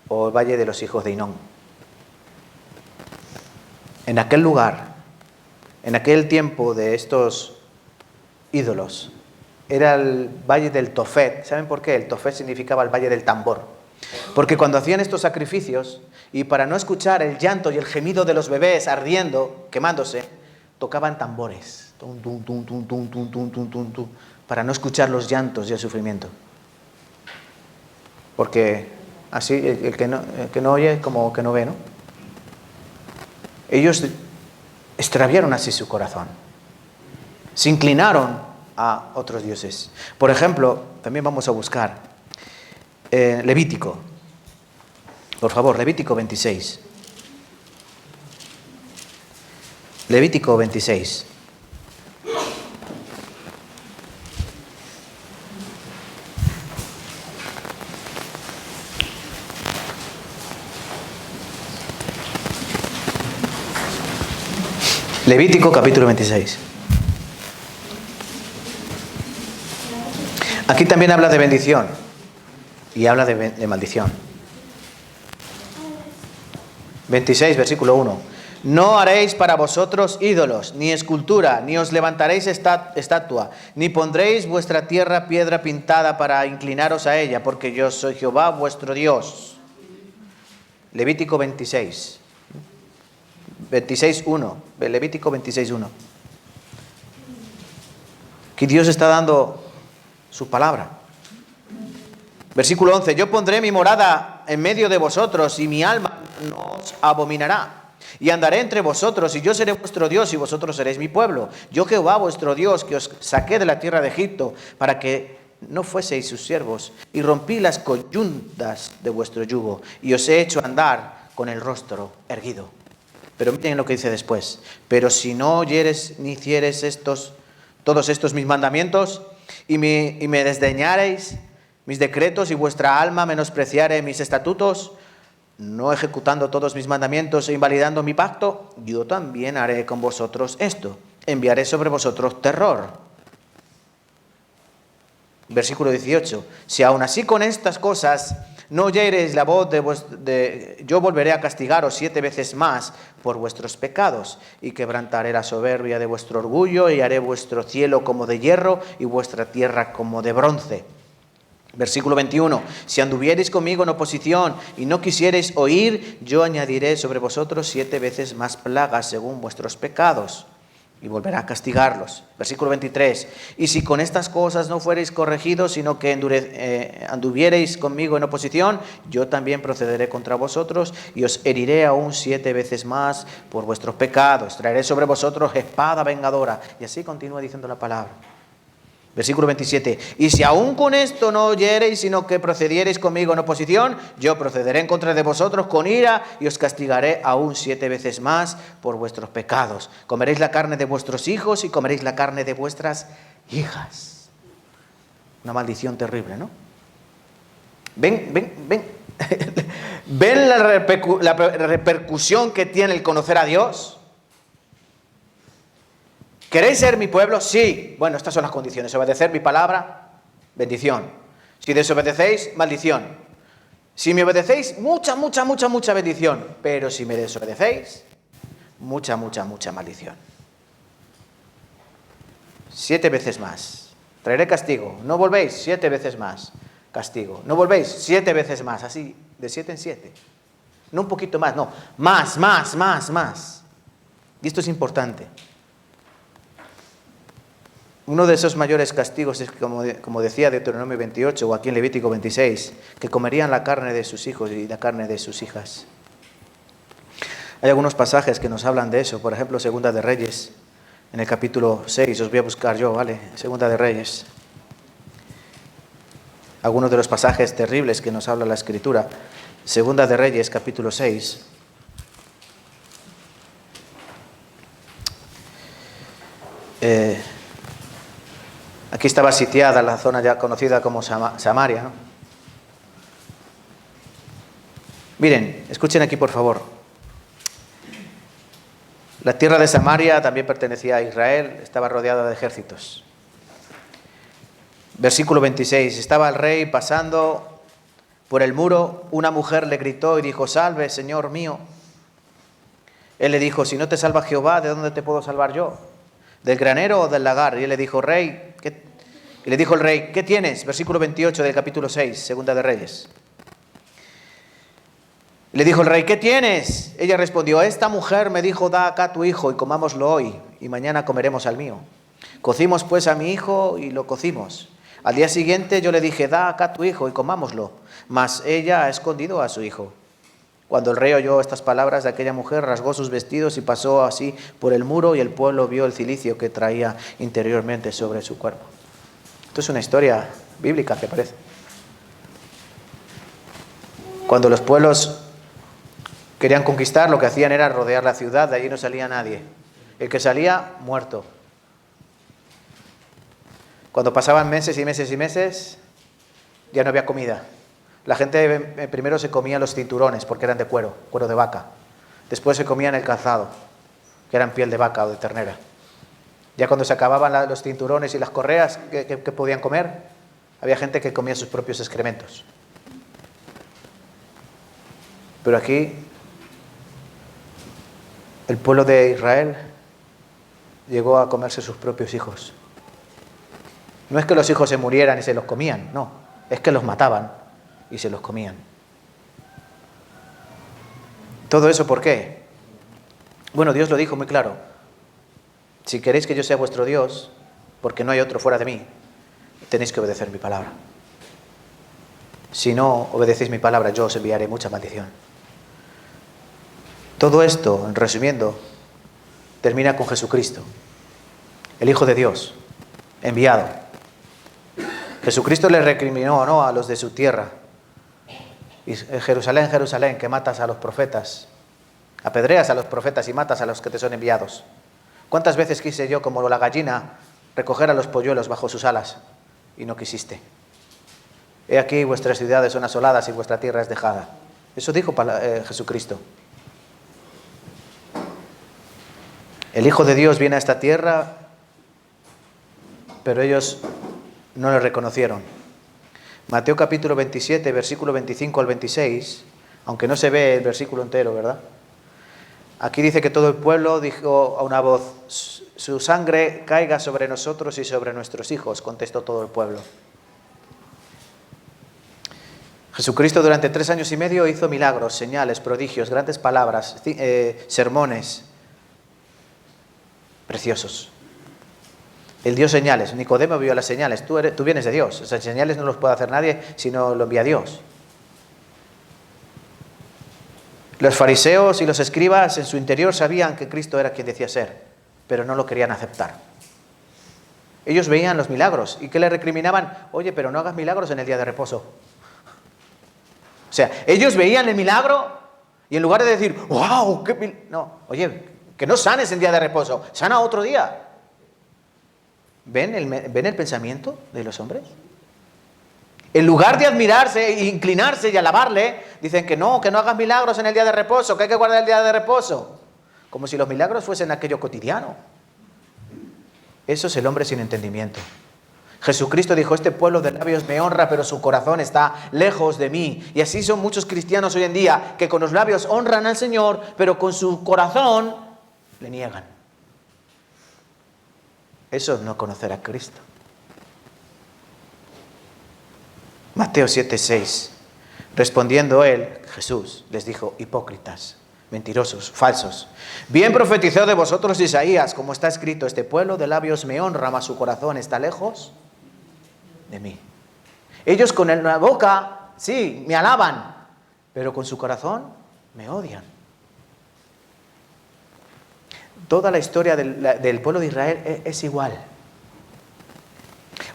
o el Valle de los hijos de Hinón. En aquel lugar, en aquel tiempo de estos ídolos, era el Valle del Tofet. ¿Saben por qué? El Tofet significaba el Valle del Tambor. Porque cuando hacían estos sacrificios, y para no escuchar el llanto y el gemido de los bebés ardiendo, quemándose, tocaban tambores, tum, tum, tum, tum, tum, tum, tum, tum, tum, tum, para no escuchar los llantos y el sufrimiento. Porque así el que no oye como que no ve, ¿no? Ellos extraviaron así su corazón. Se inclinaron a otros dioses. Por ejemplo, también vamos a buscar Levítico. Por favor, Levítico 26. Levítico 26. Levítico capítulo 26. Aquí también habla de bendición y habla de maldición. 26, versículo 1. No haréis para vosotros ídolos, ni escultura, ni os levantaréis estatua, ni pondréis vuestra tierra piedra pintada para inclinaros a ella, porque yo soy Jehová vuestro Dios. Levítico 26. 26.1. Levítico 26.1. Aquí Dios está dando su palabra. Versículo 11. Yo pondré mi morada en medio de vosotros y mi alma no os abominará. Y andaré entre vosotros y yo seré vuestro Dios y vosotros seréis mi pueblo. Yo Jehová vuestro Dios que os saqué de la tierra de Egipto para que no fueseis sus siervos. Y rompí las coyuntas de vuestro yugo y os he hecho andar con el rostro erguido. Pero miren lo que dice después. Pero si no oyeres ni hicieres todos estos mis mandamientos y me desdeñareis mis decretos y vuestra alma menospreciare mis estatutos, no ejecutando todos mis mandamientos e invalidando mi pacto, yo también haré con vosotros esto. Enviaré sobre vosotros terror. Versículo 18. Si aún así con estas cosas no oyereis la voz yo volveré a castigaros 7 veces más por vuestros pecados, y quebrantaré la soberbia de vuestro orgullo, y haré vuestro cielo como de hierro, y vuestra tierra como de bronce. Versículo 21. Si anduviereis conmigo en oposición, y no quisiereis oír, yo añadiré sobre vosotros 7 veces más plagas según vuestros pecados, y volverá a castigarlos. Versículo 23. Y si con estas cosas no fuereis corregidos, sino que anduviereis conmigo en oposición, yo también procederé contra vosotros y os heriré aún 7 veces más por vuestros pecados. Traeré sobre vosotros espada vengadora. Y así continúa diciendo la palabra. Versículo 27. Y si aún con esto no oyereis, sino que procediereis conmigo en oposición, yo procederé en contra de vosotros con ira y os castigaré aún 7 veces más por vuestros pecados. Comeréis la carne de vuestros hijos y comeréis la carne de vuestras hijas. Una maldición terrible, ¿no? Ven. ¿Ven la repercusión que tiene el conocer a Dios? ¿Queréis ser mi pueblo? Sí. Bueno, estas son las condiciones. Obedecer mi palabra, bendición. Si desobedecéis, maldición. Si me obedecéis, mucha, mucha, mucha, mucha bendición. Pero si me desobedecéis, mucha, mucha, mucha maldición. 7 veces más. Traeré castigo. No volvéis, 7 veces más. Castigo. No volvéis, 7 veces más. Así, de 7 en 7. No un poquito más, no. Más, más, más, más. Y esto es importante. Uno de esos mayores castigos es, como decía Deuteronomio 28 o aquí en Levítico 26, que comerían la carne de sus hijos y la carne de sus hijas. Hay algunos pasajes que nos hablan de eso. Por ejemplo, Segunda de Reyes, en el capítulo 6. Os voy a buscar yo, ¿vale? Segunda de Reyes. Algunos de los pasajes terribles que nos habla la Escritura. Segunda de Reyes, capítulo 6. Aquí estaba sitiada la zona ya conocida como Samaria, ¿no? Miren, escuchen aquí por favor. La tierra de Samaria también pertenecía a Israel, estaba rodeada de ejércitos. Versículo 26. Estaba el rey pasando por el muro, una mujer le gritó y dijo: salve, Señor mío. Él le dijo: si no te salva Jehová, ¿de dónde te puedo salvar yo? ¿Del granero o del lagar? Y él le dijo: rey, y le dijo el rey: ¿qué tienes? Versículo 28 del capítulo 6, Segunda de Reyes. Le dijo el rey: ¿qué tienes? Ella respondió: esta mujer me dijo: da acá tu hijo y comámoslo hoy, y mañana comeremos al mío. Cocimos pues a mi hijo y lo cocimos. Al día siguiente yo le dije: da acá tu hijo y comámoslo. Mas ella ha escondido a su hijo. Cuando el rey oyó estas palabras de aquella mujer, rasgó sus vestidos y pasó así por el muro, y el pueblo vio el cilicio que traía interiormente sobre su cuerpo. Esto es una historia bíblica que parece. Cuando los pueblos querían conquistar, lo que hacían era rodear la ciudad, de allí no salía nadie. El que salía, muerto. Cuando pasaban meses y meses y meses, ya no había comida. La gente primero se comía los cinturones, porque eran de cuero de vaca. Después se comían el calzado, que eran piel de vaca o de ternera. Ya cuando se acababan los cinturones y las correas, ¿qué podían comer? Había gente que comía sus propios excrementos. Pero aquí, el pueblo de Israel llegó a comerse sus propios hijos. No es que los hijos se murieran y se los comían, no. Es que los mataban y se los comían. ¿Todo eso por qué? Bueno, Dios lo dijo muy claro. Si queréis que yo sea vuestro Dios, porque no hay otro fuera de mí, tenéis que obedecer mi palabra. Si no obedecéis mi palabra, yo os enviaré mucha maldición. Todo esto, en resumiendo, termina con Jesucristo, el Hijo de Dios, enviado. Jesucristo le recriminó, ¿no?, a los de su tierra. Y Jerusalén, Jerusalén, que matas a los profetas, apedreas a los profetas y matas a los que te son enviados. ¿Cuántas veces quise yo, como la gallina, recoger a los polluelos bajo sus alas y no quisiste? He aquí vuestras ciudades son asoladas y vuestra tierra es dejada. Eso dijo Jesucristo. El Hijo de Dios viene a esta tierra, pero ellos no le reconocieron. Mateo capítulo 27, versículo 25 al 26, aunque no se ve el versículo entero, ¿verdad? Aquí dice que todo el pueblo dijo a una voz: su sangre caiga sobre nosotros y sobre nuestros hijos, contestó todo el pueblo. Jesucristo durante 3 años y medio hizo milagros, señales, prodigios, grandes palabras, sermones preciosos. Él dio señales. Nicodemo vio las señales. Tú vienes de Dios. Esas señales no los puede hacer nadie, sino lo envía Dios. Los fariseos y los escribas en su interior sabían que Cristo era quien decía ser, pero no lo querían aceptar. Ellos veían los milagros. ¿Y qué le recriminaban? Oye, pero no hagas milagros en el día de reposo. O sea, ellos veían el milagro y en lugar de decir: ¡wow! No, oye, que no sanes en día de reposo, sana otro día. ¿Ven el pensamiento de los hombres? En lugar de admirarse e inclinarse y alabarle, dicen que no hagas milagros en el día de reposo, que hay que guardar el día de reposo. Como si los milagros fuesen aquello cotidiano. Eso es el hombre sin entendimiento. Jesucristo dijo, este pueblo de labios me honra, pero su corazón está lejos de mí. Y así son muchos cristianos hoy en día, que con los labios honran al Señor, pero con su corazón le niegan. Eso es no conocer a Cristo. Mateo 7:6. Respondiendo él, Jesús, les dijo, hipócritas, mentirosos, falsos. Bien profetizó de vosotros Isaías, como está escrito, este pueblo de labios me honra, mas su corazón está lejos de mí. Ellos con la boca, sí, me alaban, pero con su corazón me odian. Toda la historia del pueblo de Israel es igual.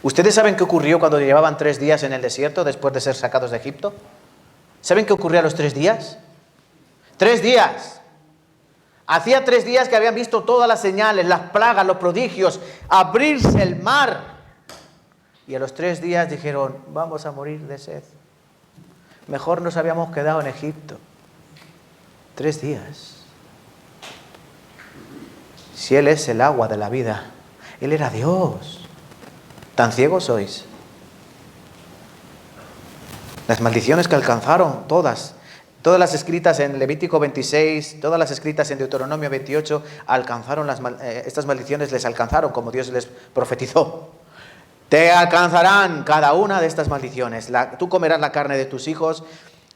¿Ustedes saben qué ocurrió cuando llevaban 3 días en el desierto después de ser sacados de Egipto? ¿Saben qué ocurrió a los 3 días? 3 días. Hacía 3 días que habían visto todas las señales, las plagas, los prodigios, abrirse el mar. Y a los 3 días dijeron, vamos a morir de sed. Mejor nos habíamos quedado en Egipto. 3 días. Si Él es el agua de la vida, Él era Dios. ¿Tan ciegos sois? Las maldiciones que alcanzaron, todas las escritas en Levítico 26, todas las escritas en Deuteronomio 28, estas maldiciones les alcanzaron como Dios les profetizó. Te alcanzarán cada una de estas maldiciones. Tú comerás la carne de tus hijos,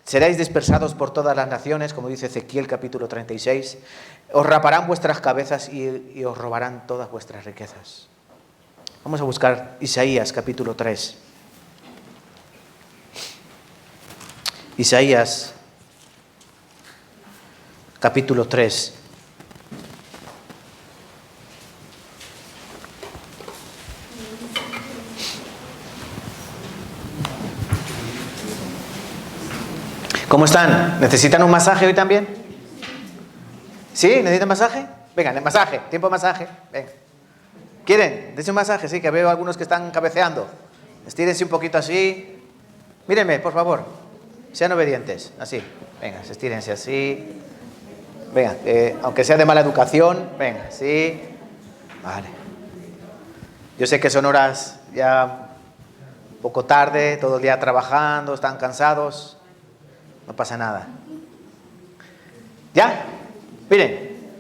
seréis dispersados por todas las naciones, como dice Ezequiel capítulo 36. Os raparán vuestras cabezas y os robarán todas vuestras riquezas. Vamos a buscar Isaías capítulo 3. Isaías capítulo 3. ¿Cómo están? ¿Necesitan un masaje hoy también? ¿Sí? ¿Necesitan masaje? Venga, masaje, tiempo de masaje. Venga. ¿Quieren? Dense un masaje, sí, que veo algunos que están cabeceando. Estírense un poquito así. Mírenme, por favor. Sean obedientes. Así. Venga, estírense así. Venga, aunque sea de mala educación. Venga, sí. Vale. Yo sé que son horas ya un poco tarde, todo el día trabajando, están cansados. No pasa nada. ¿Ya? Miren.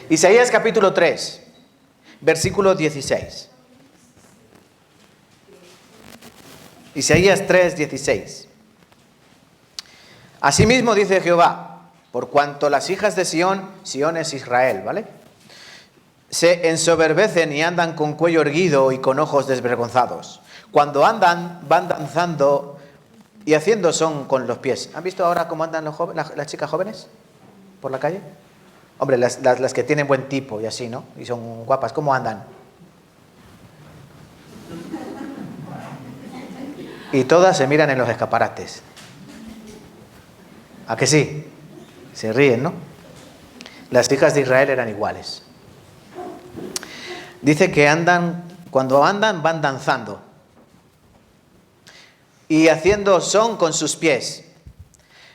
Isaías capítulo 3, versículo 16. Isaías 3, 16. Asimismo dice Jehová, por cuanto las hijas de Sión, Sión es Israel, ¿vale? Se ensoberbecen y andan con cuello erguido y con ojos desvergonzados. Cuando andan, van danzando y haciendo son con los pies. ¿Han visto ahora cómo andan las chicas jóvenes por la calle? Hombre, las que tienen buen tipo y así, ¿no? Y son guapas, ¿cómo andan? Y todas se miran en los escaparates. ¿A que sí? Se ríen, ¿no? Las hijas de Israel eran iguales. Dice que cuando andan, van danzando. Y haciendo son con sus pies.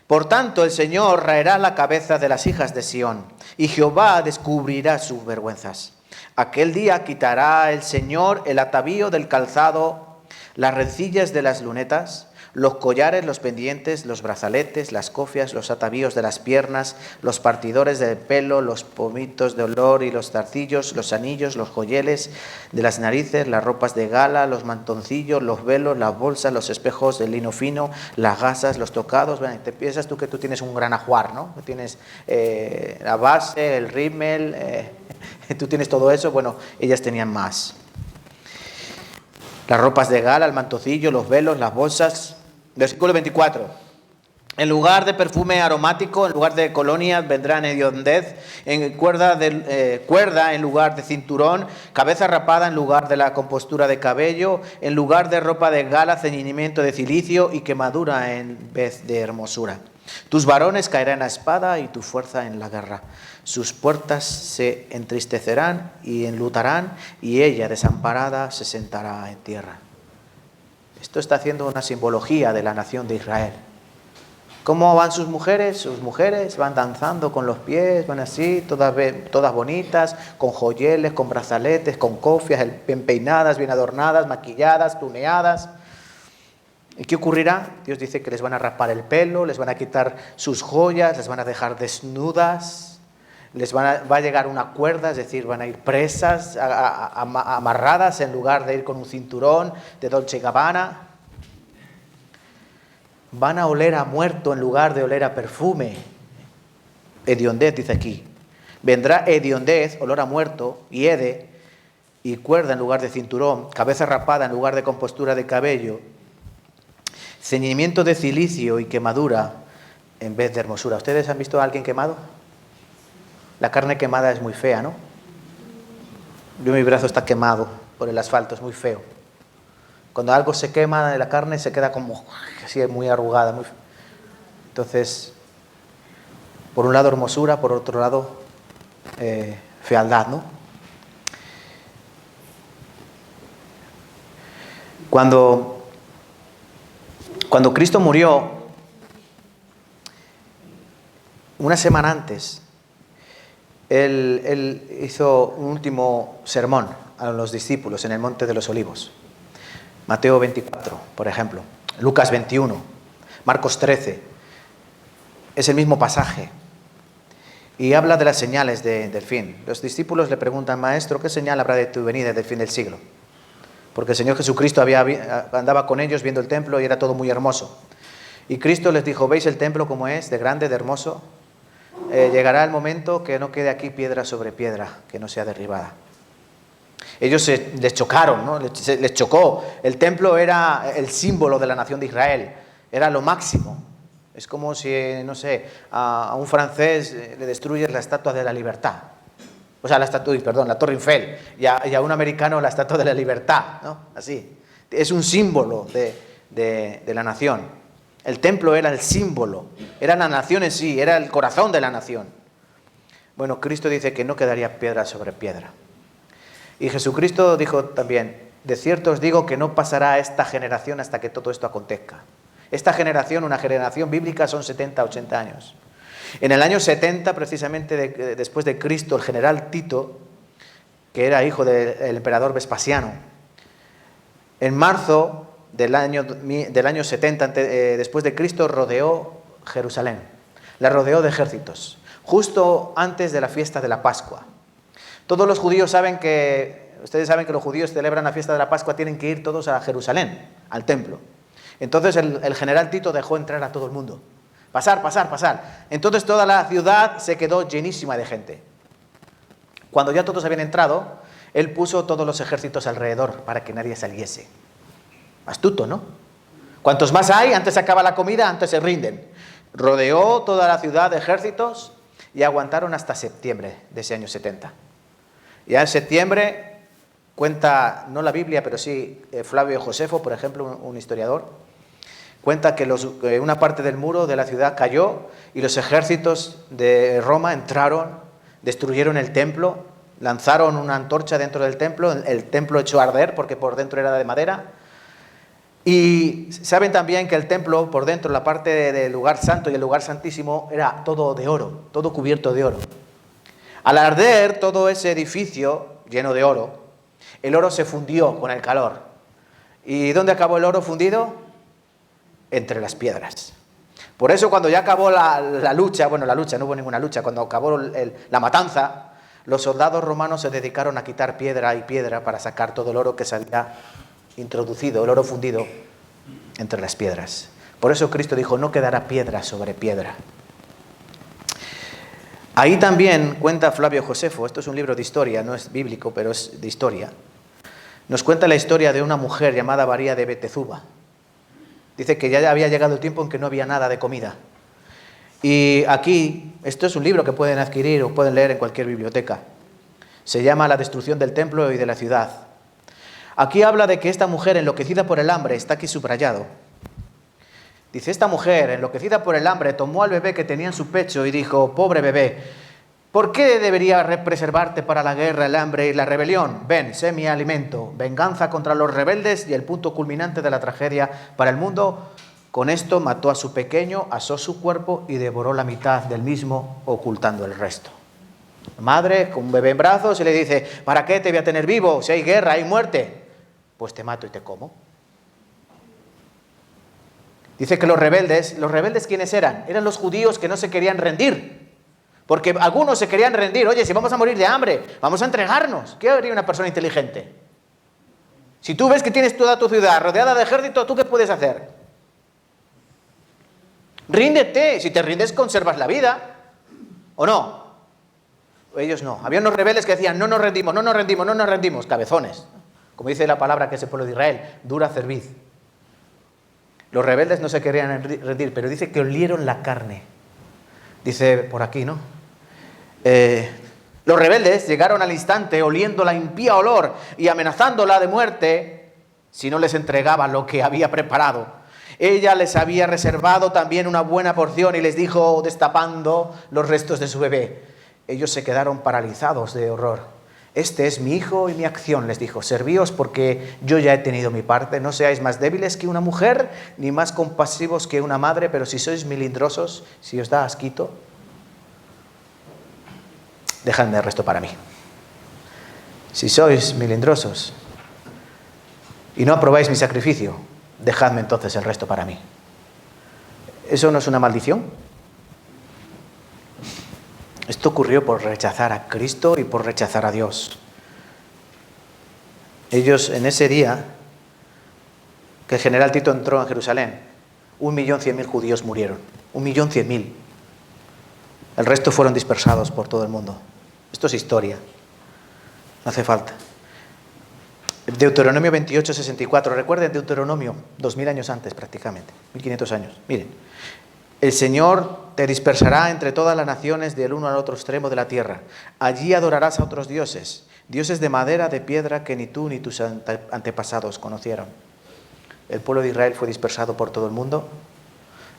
Por tanto, el Señor raerá la cabeza de las hijas de Sión, y Jehová descubrirá sus vergüenzas. Aquel día quitará el Señor el atavío del calzado, las rencillas de las lunetas, los collares, los pendientes, los brazaletes, las cofias, los atavíos de las piernas, los partidores del pelo, los pomitos de olor y los zarcillos, los anillos, los joyeles de las narices, las ropas de gala, los mantoncillos, los velos, las bolsas, los espejos de lino fino, las gasas, los tocados. Bueno, te piensas tú que tú tienes un gran ajuar, ¿no? Que tienes la base, el rímel, tú tienes todo eso. Bueno, ellas tenían más. Las ropas de gala, el mantoncillo, los velos, las bolsas. Versículo 24. En lugar de perfume aromático, en lugar de colonia, vendrán hediondez, en cuerda en lugar de cinturón, cabeza rapada en lugar de la compostura de cabello, en lugar de ropa de gala, ceñimiento de cilicio y quemadura en vez de hermosura. Tus varones caerán a espada y tu fuerza en la guerra. Sus puertas se entristecerán y enlutarán, y ella desamparada se sentará en tierra. Esto está haciendo una simbología de la nación de Israel. ¿Cómo van sus mujeres? Sus mujeres van danzando con los pies, van así, todas bonitas, con joyeles, con brazaletes, con cofias, bien peinadas, bien adornadas, maquilladas, tuneadas. ¿Y qué ocurrirá? Dios dice que les van a rapar el pelo, les van a quitar sus joyas, les van a dejar desnudas, va a llegar una cuerda, es decir, van a ir presas, amarradas en lugar de ir con un cinturón de Dolce & Gabbana. Van a oler a muerto en lugar de oler a perfume. Hediondez dice aquí. Vendrá hediondez, olor a muerto, y hede, y cuerda en lugar de cinturón, cabeza rapada en lugar de compostura de cabello, ceñimiento de cilicio y quemadura en vez de hermosura. ¿Ustedes han visto a alguien quemado? La carne quemada es muy fea, ¿no? Mi brazo está quemado por el asfalto, es muy feo. Cuando algo se quema de la carne se queda como así muy arrugada. Entonces, por un lado hermosura, por otro lado fealdad, ¿no? Cuando Cristo murió, una semana antes, Él hizo un último sermón a los discípulos en el Monte de los Olivos. Mateo 24, por ejemplo, Lucas 21, Marcos 13, es el mismo pasaje y habla de las señales del fin. Los discípulos le preguntan: Maestro, ¿qué señal habrá de tu venida del fin del siglo? Porque el Señor Jesucristo andaba con ellos viendo el templo y era todo muy hermoso. Y Cristo les dijo: ¿veis el templo como es, de grande, de hermoso? Llegará el momento que no quede aquí piedra sobre piedra, que no sea derribada. Ellos les chocaron, ¿no? Les chocó. El templo era el símbolo de la nación de Israel, era lo máximo. Es como si, no sé, a un francés le destruyes la estatua de la libertad. O sea, la Torre Eiffel. Y a un americano la estatua de la libertad, ¿no? Así. Es un símbolo de la nación. El templo era el símbolo, era la nación en sí, era el corazón de la nación. Bueno, Cristo dice que no quedaría piedra sobre piedra. Y Jesucristo dijo también: de cierto os digo que no pasará esta generación hasta que todo esto acontezca. Esta generación, una generación bíblica, son 70, 80 años. En el año 70, precisamente después de Cristo, el general Tito, que era hijo del emperador Vespasiano, en marzo del año 70, después de Cristo, rodeó Jerusalén. La rodeó de ejércitos, justo antes de la fiesta de la Pascua. Todos los judíos ustedes saben que los judíos celebran la fiesta de la Pascua, tienen que ir todos a Jerusalén, al templo. Entonces el general Tito dejó entrar a todo el mundo. Pasar. Entonces toda la ciudad se quedó llenísima de gente. Cuando ya todos habían entrado, él puso todos los ejércitos alrededor para que nadie saliese. Astuto, ¿no? Cuantos más hay, antes se acaba la comida, antes se rinden. Rodeó toda la ciudad de ejércitos y aguantaron hasta septiembre de ese año 70. Ya en septiembre, cuenta, no la Biblia, pero sí Flavio Josefo, por ejemplo, un historiador, cuenta que una parte del muro de la ciudad cayó y los ejércitos de Roma entraron, destruyeron el templo, lanzaron una antorcha dentro del templo, el templo echó a arder porque por dentro era de madera. Y saben también que el templo, por dentro, la parte del lugar santo y el lugar santísimo, era todo de oro, todo cubierto de oro. Al arder todo ese edificio lleno de oro, el oro se fundió con el calor. ¿Y dónde acabó el oro fundido? Entre las piedras. Por eso cuando ya acabó la lucha, no hubo ninguna lucha, cuando acabó la matanza, los soldados romanos se dedicaron a quitar piedra y piedra para sacar todo el oro que se había introducido, el oro fundido entre las piedras. Por eso Cristo dijo: no quedará piedra sobre piedra. Ahí también cuenta Flavio Josefo, esto es un libro de historia, no es bíblico, pero es de historia. Nos cuenta la historia de una mujer llamada María de Betezuba. Dice que ya había llegado el tiempo en que no había nada de comida. Y aquí, esto es un libro que pueden adquirir o pueden leer en cualquier biblioteca. Se llama La destrucción del templo y de la ciudad. Aquí habla de que esta mujer, enloquecida por el hambre, está aquí subrayado. Dice: esta mujer, enloquecida por el hambre, tomó al bebé que tenía en su pecho y dijo: pobre bebé, ¿por qué debería preservarte para la guerra, el hambre y la rebelión? Ven, sé mi alimento, venganza contra los rebeldes y el punto culminante de la tragedia para el mundo Con esto mató a su pequeño, asó su cuerpo y devoró la mitad del mismo, ocultando el resto. Madre, con un bebé en brazos, y le dice, ¿para qué te voy a tener vivo? Si hay guerra, hay muerte. Pues te mato y te como. Dice que los rebeldes, ¿quiénes eran? Eran los judíos que no se querían rendir. Porque algunos se querían rendir. Oye, si vamos a morir de hambre, vamos a entregarnos. ¿Qué haría una persona inteligente? Si tú ves que tienes toda tu ciudad rodeada de ejército, ¿tú qué puedes hacer? Ríndete. Si te rindes, conservas la vida. ¿O no? Ellos no. Había unos rebeldes que decían, no nos rendimos, no nos rendimos, no nos rendimos. Cabezones. Como dice la palabra que es el pueblo de Israel, dura cerviz. Los rebeldes no se querían rendir, pero dice que olieron la carne. Dice por aquí, ¿no? Los rebeldes llegaron al instante oliendo la impía olor y amenazándola de muerte si no les entregaba lo que había preparado. Ella les había reservado también una buena porción y les dijo, destapando los restos de su bebé. Ellos se quedaron paralizados de horror. Este es mi hijo y mi acción, les dijo. Servíos porque yo ya he tenido mi parte. No seáis más débiles que una mujer, ni más compasivos que una madre, pero si sois melindrosos, si os da asquito, dejadme el resto para mí. Si sois melindrosos y no aprobáis mi sacrificio, dejadme entonces el resto para mí. ¿Eso no es una maldición? Esto ocurrió por rechazar a Cristo y por rechazar a Dios. Ellos en ese día que el general Tito entró en Jerusalén, 1.100.000 judíos murieron. 1.100.000. El resto fueron dispersados por todo el mundo. Esto es historia. No hace falta. Deuteronomio 28:64. Recuerden Deuteronomio, 2000 años antes prácticamente, 1500 años. Miren. El Señor te dispersará entre todas las naciones del uno al otro extremo de la tierra. Allí adorarás a otros dioses, dioses de madera, de piedra, que ni tú ni tus antepasados conocieron. El pueblo de Israel fue dispersado por todo el mundo.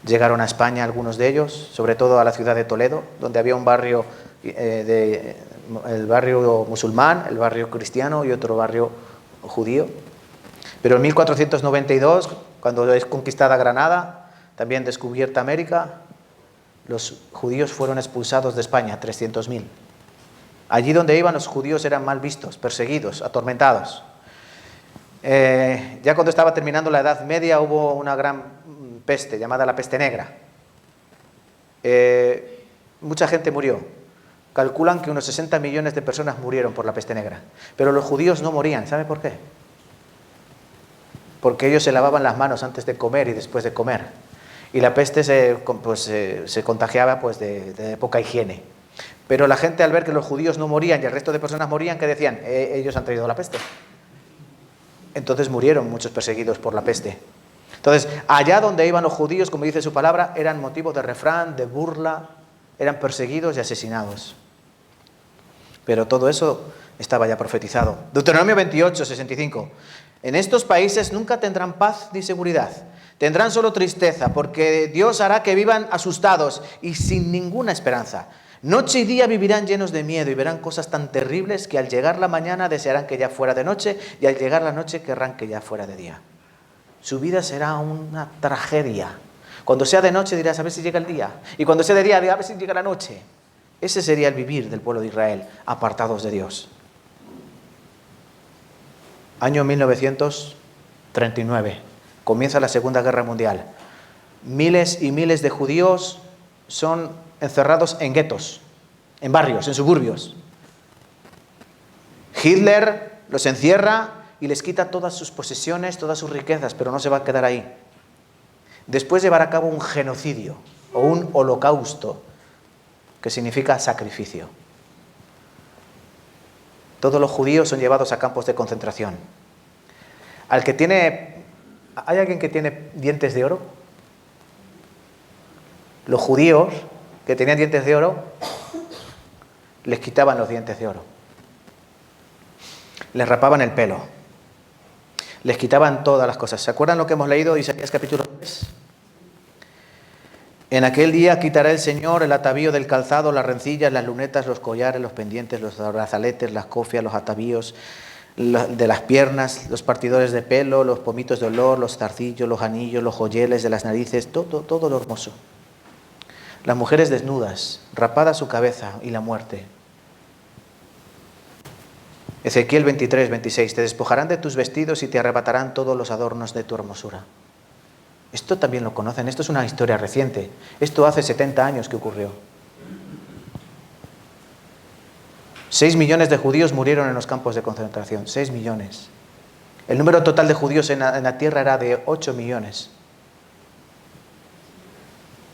Llegaron a España algunos de ellos, sobre todo a la ciudad de Toledo, donde había un barrio, el barrio musulmán, el barrio cristiano y otro barrio judío. Pero en 1492, cuando es conquistada Granada, también descubierta América, los judíos fueron expulsados de España, 300.000. Allí donde iban los judíos eran mal vistos, perseguidos, atormentados. Ya cuando estaba terminando la Edad Media hubo una gran peste llamada la peste negra. Mucha gente murió. Calculan que unos 60 millones de personas murieron por la peste negra. Pero los judíos no morían. ¿Sabe por qué? Porque ellos se lavaban las manos antes de comer y después de comer. Y la peste se contagiaba de poca higiene. Pero la gente, al ver que los judíos no morían y el resto de personas morían, ¿qué decían? Ellos han traído la peste. Entonces murieron muchos perseguidos por la peste. Entonces, allá donde iban los judíos, como dice su palabra, eran motivo de refrán, de burla, eran perseguidos y asesinados. Pero todo eso estaba ya profetizado. Deuteronomio 28:65. En estos países nunca tendrán paz ni seguridad. Tendrán solo tristeza, porque Dios hará que vivan asustados y sin ninguna esperanza. Noche y día vivirán llenos de miedo y verán cosas tan terribles que al llegar la mañana desearán que ya fuera de noche y al llegar la noche querrán que ya fuera de día. Su vida será una tragedia. Cuando sea de noche dirás a ver si llega el día. Y cuando sea de día dirás a ver si llega la noche. Ese sería el vivir del pueblo de Israel, apartados de Dios. Año 1939. Comienza la Segunda Guerra Mundial. Miles y miles de judíos son encerrados en guetos, en barrios, en suburbios. Hitler los encierra y les quita todas sus posesiones, todas sus riquezas, pero no se va a quedar ahí. Después llevará a cabo un genocidio o un holocausto, que significa sacrificio. Todos los judíos son llevados a campos de concentración. ¿Hay alguien que tiene dientes de oro? Los judíos que tenían dientes de oro, les quitaban los dientes de oro. Les rapaban el pelo. Les quitaban todas las cosas. ¿Se acuerdan lo que hemos leído? Isaías capítulo 3. En aquel día quitará el Señor el atavío del calzado, las rencillas, las lunetas, los collares, los pendientes, los brazaletes, las cofias, los atavíos, de las piernas, los partidores de pelo, los pomitos de olor, los zarcillos, los anillos, los joyeles de las narices, todo lo hermoso. Las mujeres desnudas, rapada su cabeza y la muerte. Ezequiel 23, 26, te despojarán de tus vestidos y te arrebatarán todos los adornos de tu hermosura. Esto también lo conocen, esto es una historia reciente. Esto hace 70 años que ocurrió. 6 millones de judíos murieron en los campos de concentración, 6 millones. El número total de judíos en la tierra era de 8 millones.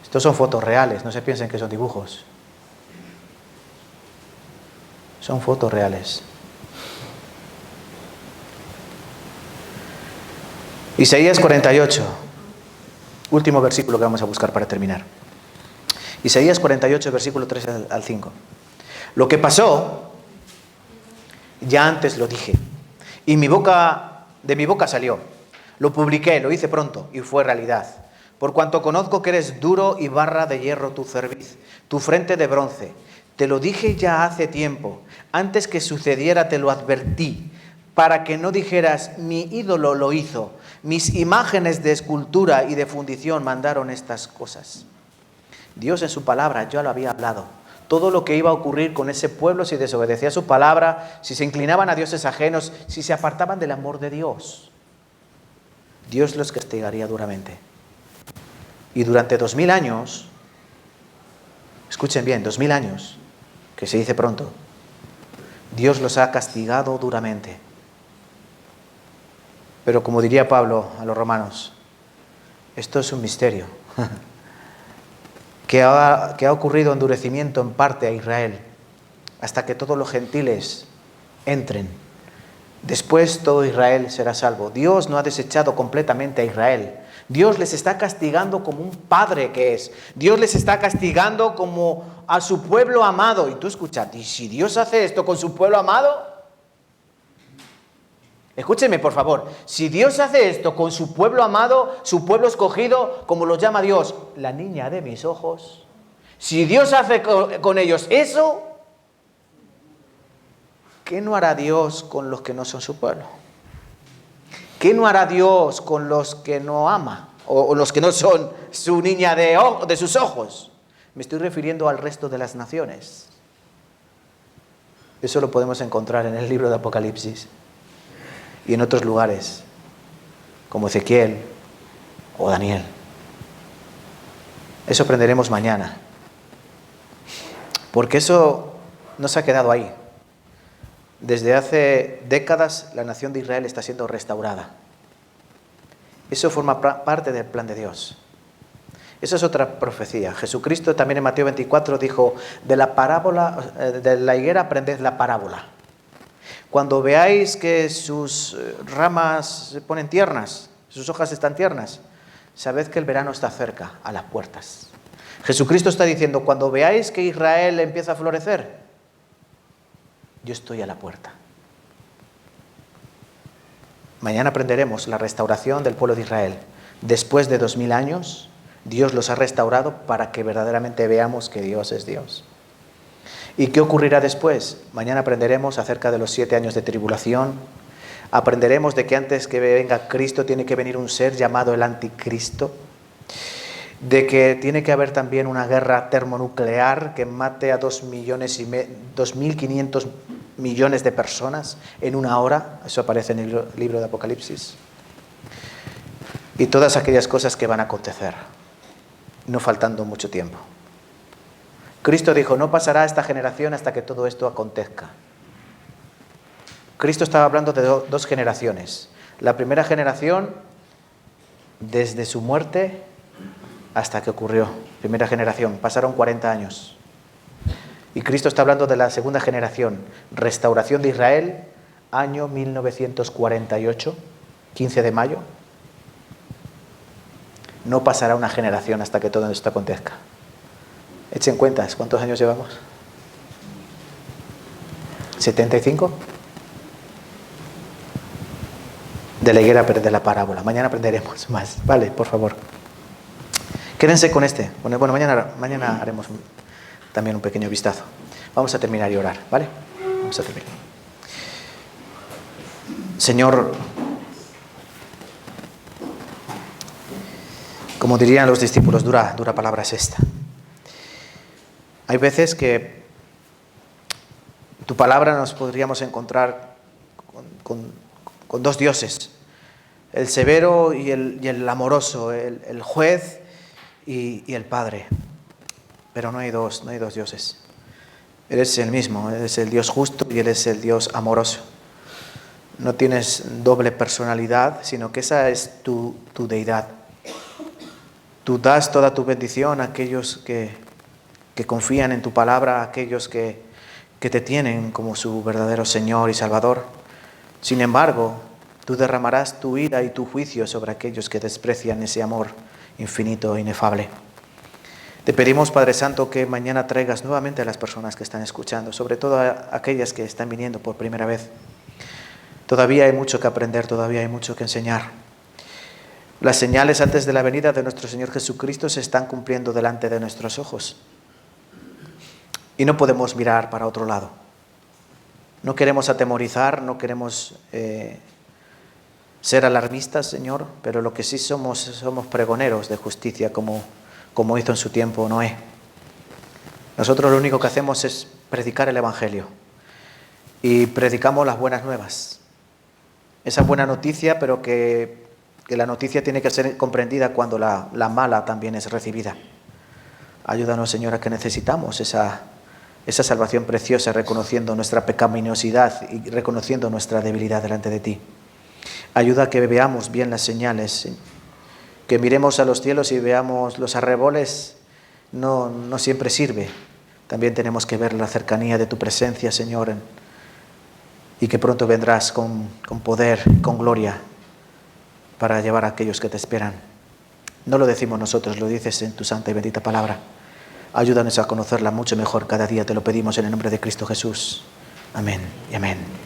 Estos son fotos reales, no se piensen que son dibujos. Son fotos reales. Isaías 48, último versículo que vamos a buscar para terminar. Isaías 48, versículo 3 al 5. Lo que pasó, ya antes lo dije, y de mi boca salió. Lo publiqué, lo hice pronto, y fue realidad. Por cuanto conozco que eres duro y barra de hierro tu cerviz, tu frente de bronce. Te lo dije ya hace tiempo, antes que sucediera te lo advertí, para que no dijeras, mi ídolo lo hizo, mis imágenes de escultura y de fundición mandaron estas cosas. Dios en su palabra ya lo había hablado. Todo lo que iba a ocurrir con ese pueblo si desobedecía su palabra, si se inclinaban a dioses ajenos, si se apartaban del amor de Dios. Dios los castigaría duramente. Y durante 2000 años, escuchen bien, 2000 años, que se dice pronto, Dios los ha castigado duramente. Pero como diría Pablo a los romanos, esto es un misterio. Que ha ocurrido endurecimiento en parte a Israel, hasta que todos los gentiles entren. Después todo Israel será salvo. Dios no ha desechado completamente a Israel. Dios les está castigando como un padre que es. Dios les está castigando como a su pueblo amado. Y tú escuchas, ¿y si Dios hace esto con su pueblo amado? Escúcheme, por favor. Si Dios hace esto con su pueblo amado, su pueblo escogido, como lo llama Dios, la niña de mis ojos. Si Dios hace con ellos eso, ¿qué no hará Dios con los que no son su pueblo? ¿Qué no hará Dios con los que no ama? O los que no son su niña de sus ojos. Me estoy refiriendo al resto de las naciones. Eso lo podemos encontrar en el libro de Apocalipsis. Y en otros lugares, como Ezequiel o Daniel. Eso aprenderemos mañana. Porque eso no se ha quedado ahí. Desde hace décadas la nación de Israel está siendo restaurada. Eso forma parte del plan de Dios. Esa es otra profecía. Jesucristo también en Mateo 24 dijo, de la higuera aprended la parábola. Cuando veáis que sus ramas se ponen tiernas, sus hojas están tiernas, sabed que el verano está cerca, a las puertas. Jesucristo está diciendo, cuando veáis que Israel empieza a florecer, yo estoy a la puerta. Mañana aprenderemos la restauración del pueblo de Israel. Después de 2000 años, Dios los ha restaurado para que verdaderamente veamos que Dios es Dios. ¿Y qué ocurrirá después? Mañana aprenderemos acerca de los 7 años de tribulación. Aprenderemos de que antes que venga Cristo tiene que venir un ser llamado el anticristo. De que tiene que haber también una guerra termonuclear que mate a 2.500 millones de personas en una hora. Eso aparece en el libro de Apocalipsis. Y todas aquellas cosas que van a acontecer, no faltando mucho tiempo. Cristo dijo, no pasará esta generación hasta que todo esto acontezca. Cristo estaba hablando de dos generaciones. La primera generación, desde su muerte hasta que ocurrió. Primera generación, pasaron 40 años. Y Cristo está hablando de la segunda generación, restauración de Israel, año 1948, 15 de mayo. No pasará una generación hasta que todo esto acontezca. Echen cuentas, ¿cuántos años llevamos? ¿75? De la higuera de la parábola. Mañana aprenderemos más. Vale, por favor. Quédense con este. Bueno, mañana haremos también un pequeño vistazo. Vamos a terminar y orar, ¿vale? Vamos a terminar. Señor, como dirían los discípulos, dura palabra es esta. Hay veces que tu palabra nos podríamos encontrar con dos dioses, el severo y el amoroso, el juez y el Padre. Pero no hay dos dioses. Eres el mismo, eres el Dios justo y eres el Dios amoroso. No tienes doble personalidad, sino que esa es tu deidad. Tú das toda tu bendición a aquellos que confían en tu palabra, a aquellos que te tienen como su verdadero Señor y Salvador. Sin embargo, tú derramarás tu ira y tu juicio sobre aquellos que desprecian ese amor infinito e inefable. Te pedimos, Padre Santo, que mañana traigas nuevamente a las personas que están escuchando, sobre todo a aquellas que están viniendo por primera vez. Todavía hay mucho que aprender, todavía hay mucho que enseñar. Las señales antes de la venida de nuestro Señor Jesucristo se están cumpliendo delante de nuestros ojos. Y no podemos mirar para otro lado. No queremos atemorizar, no queremos ser alarmistas, Señor, pero lo que sí somos pregoneros de justicia, como hizo en su tiempo Noé. Nosotros lo único que hacemos es predicar el Evangelio y predicamos las buenas nuevas. Esa buena noticia, pero que la noticia tiene que ser comprendida cuando la mala también es recibida. Ayúdanos, Señor, a que necesitamos esa salvación preciosa, reconociendo nuestra pecaminosidad y reconociendo nuestra debilidad delante de ti. Ayuda a que veamos bien las señales, que miremos a los cielos y veamos los arreboles. No siempre sirve. También tenemos que ver la cercanía de tu presencia, Señor, y que pronto vendrás con poder, con gloria, para llevar a aquellos que te esperan. No lo decimos nosotros, lo dices en tu santa y bendita palabra. Ayúdanos a conocerla mucho mejor cada día, te lo pedimos en el nombre de Cristo Jesús. Amén y amén.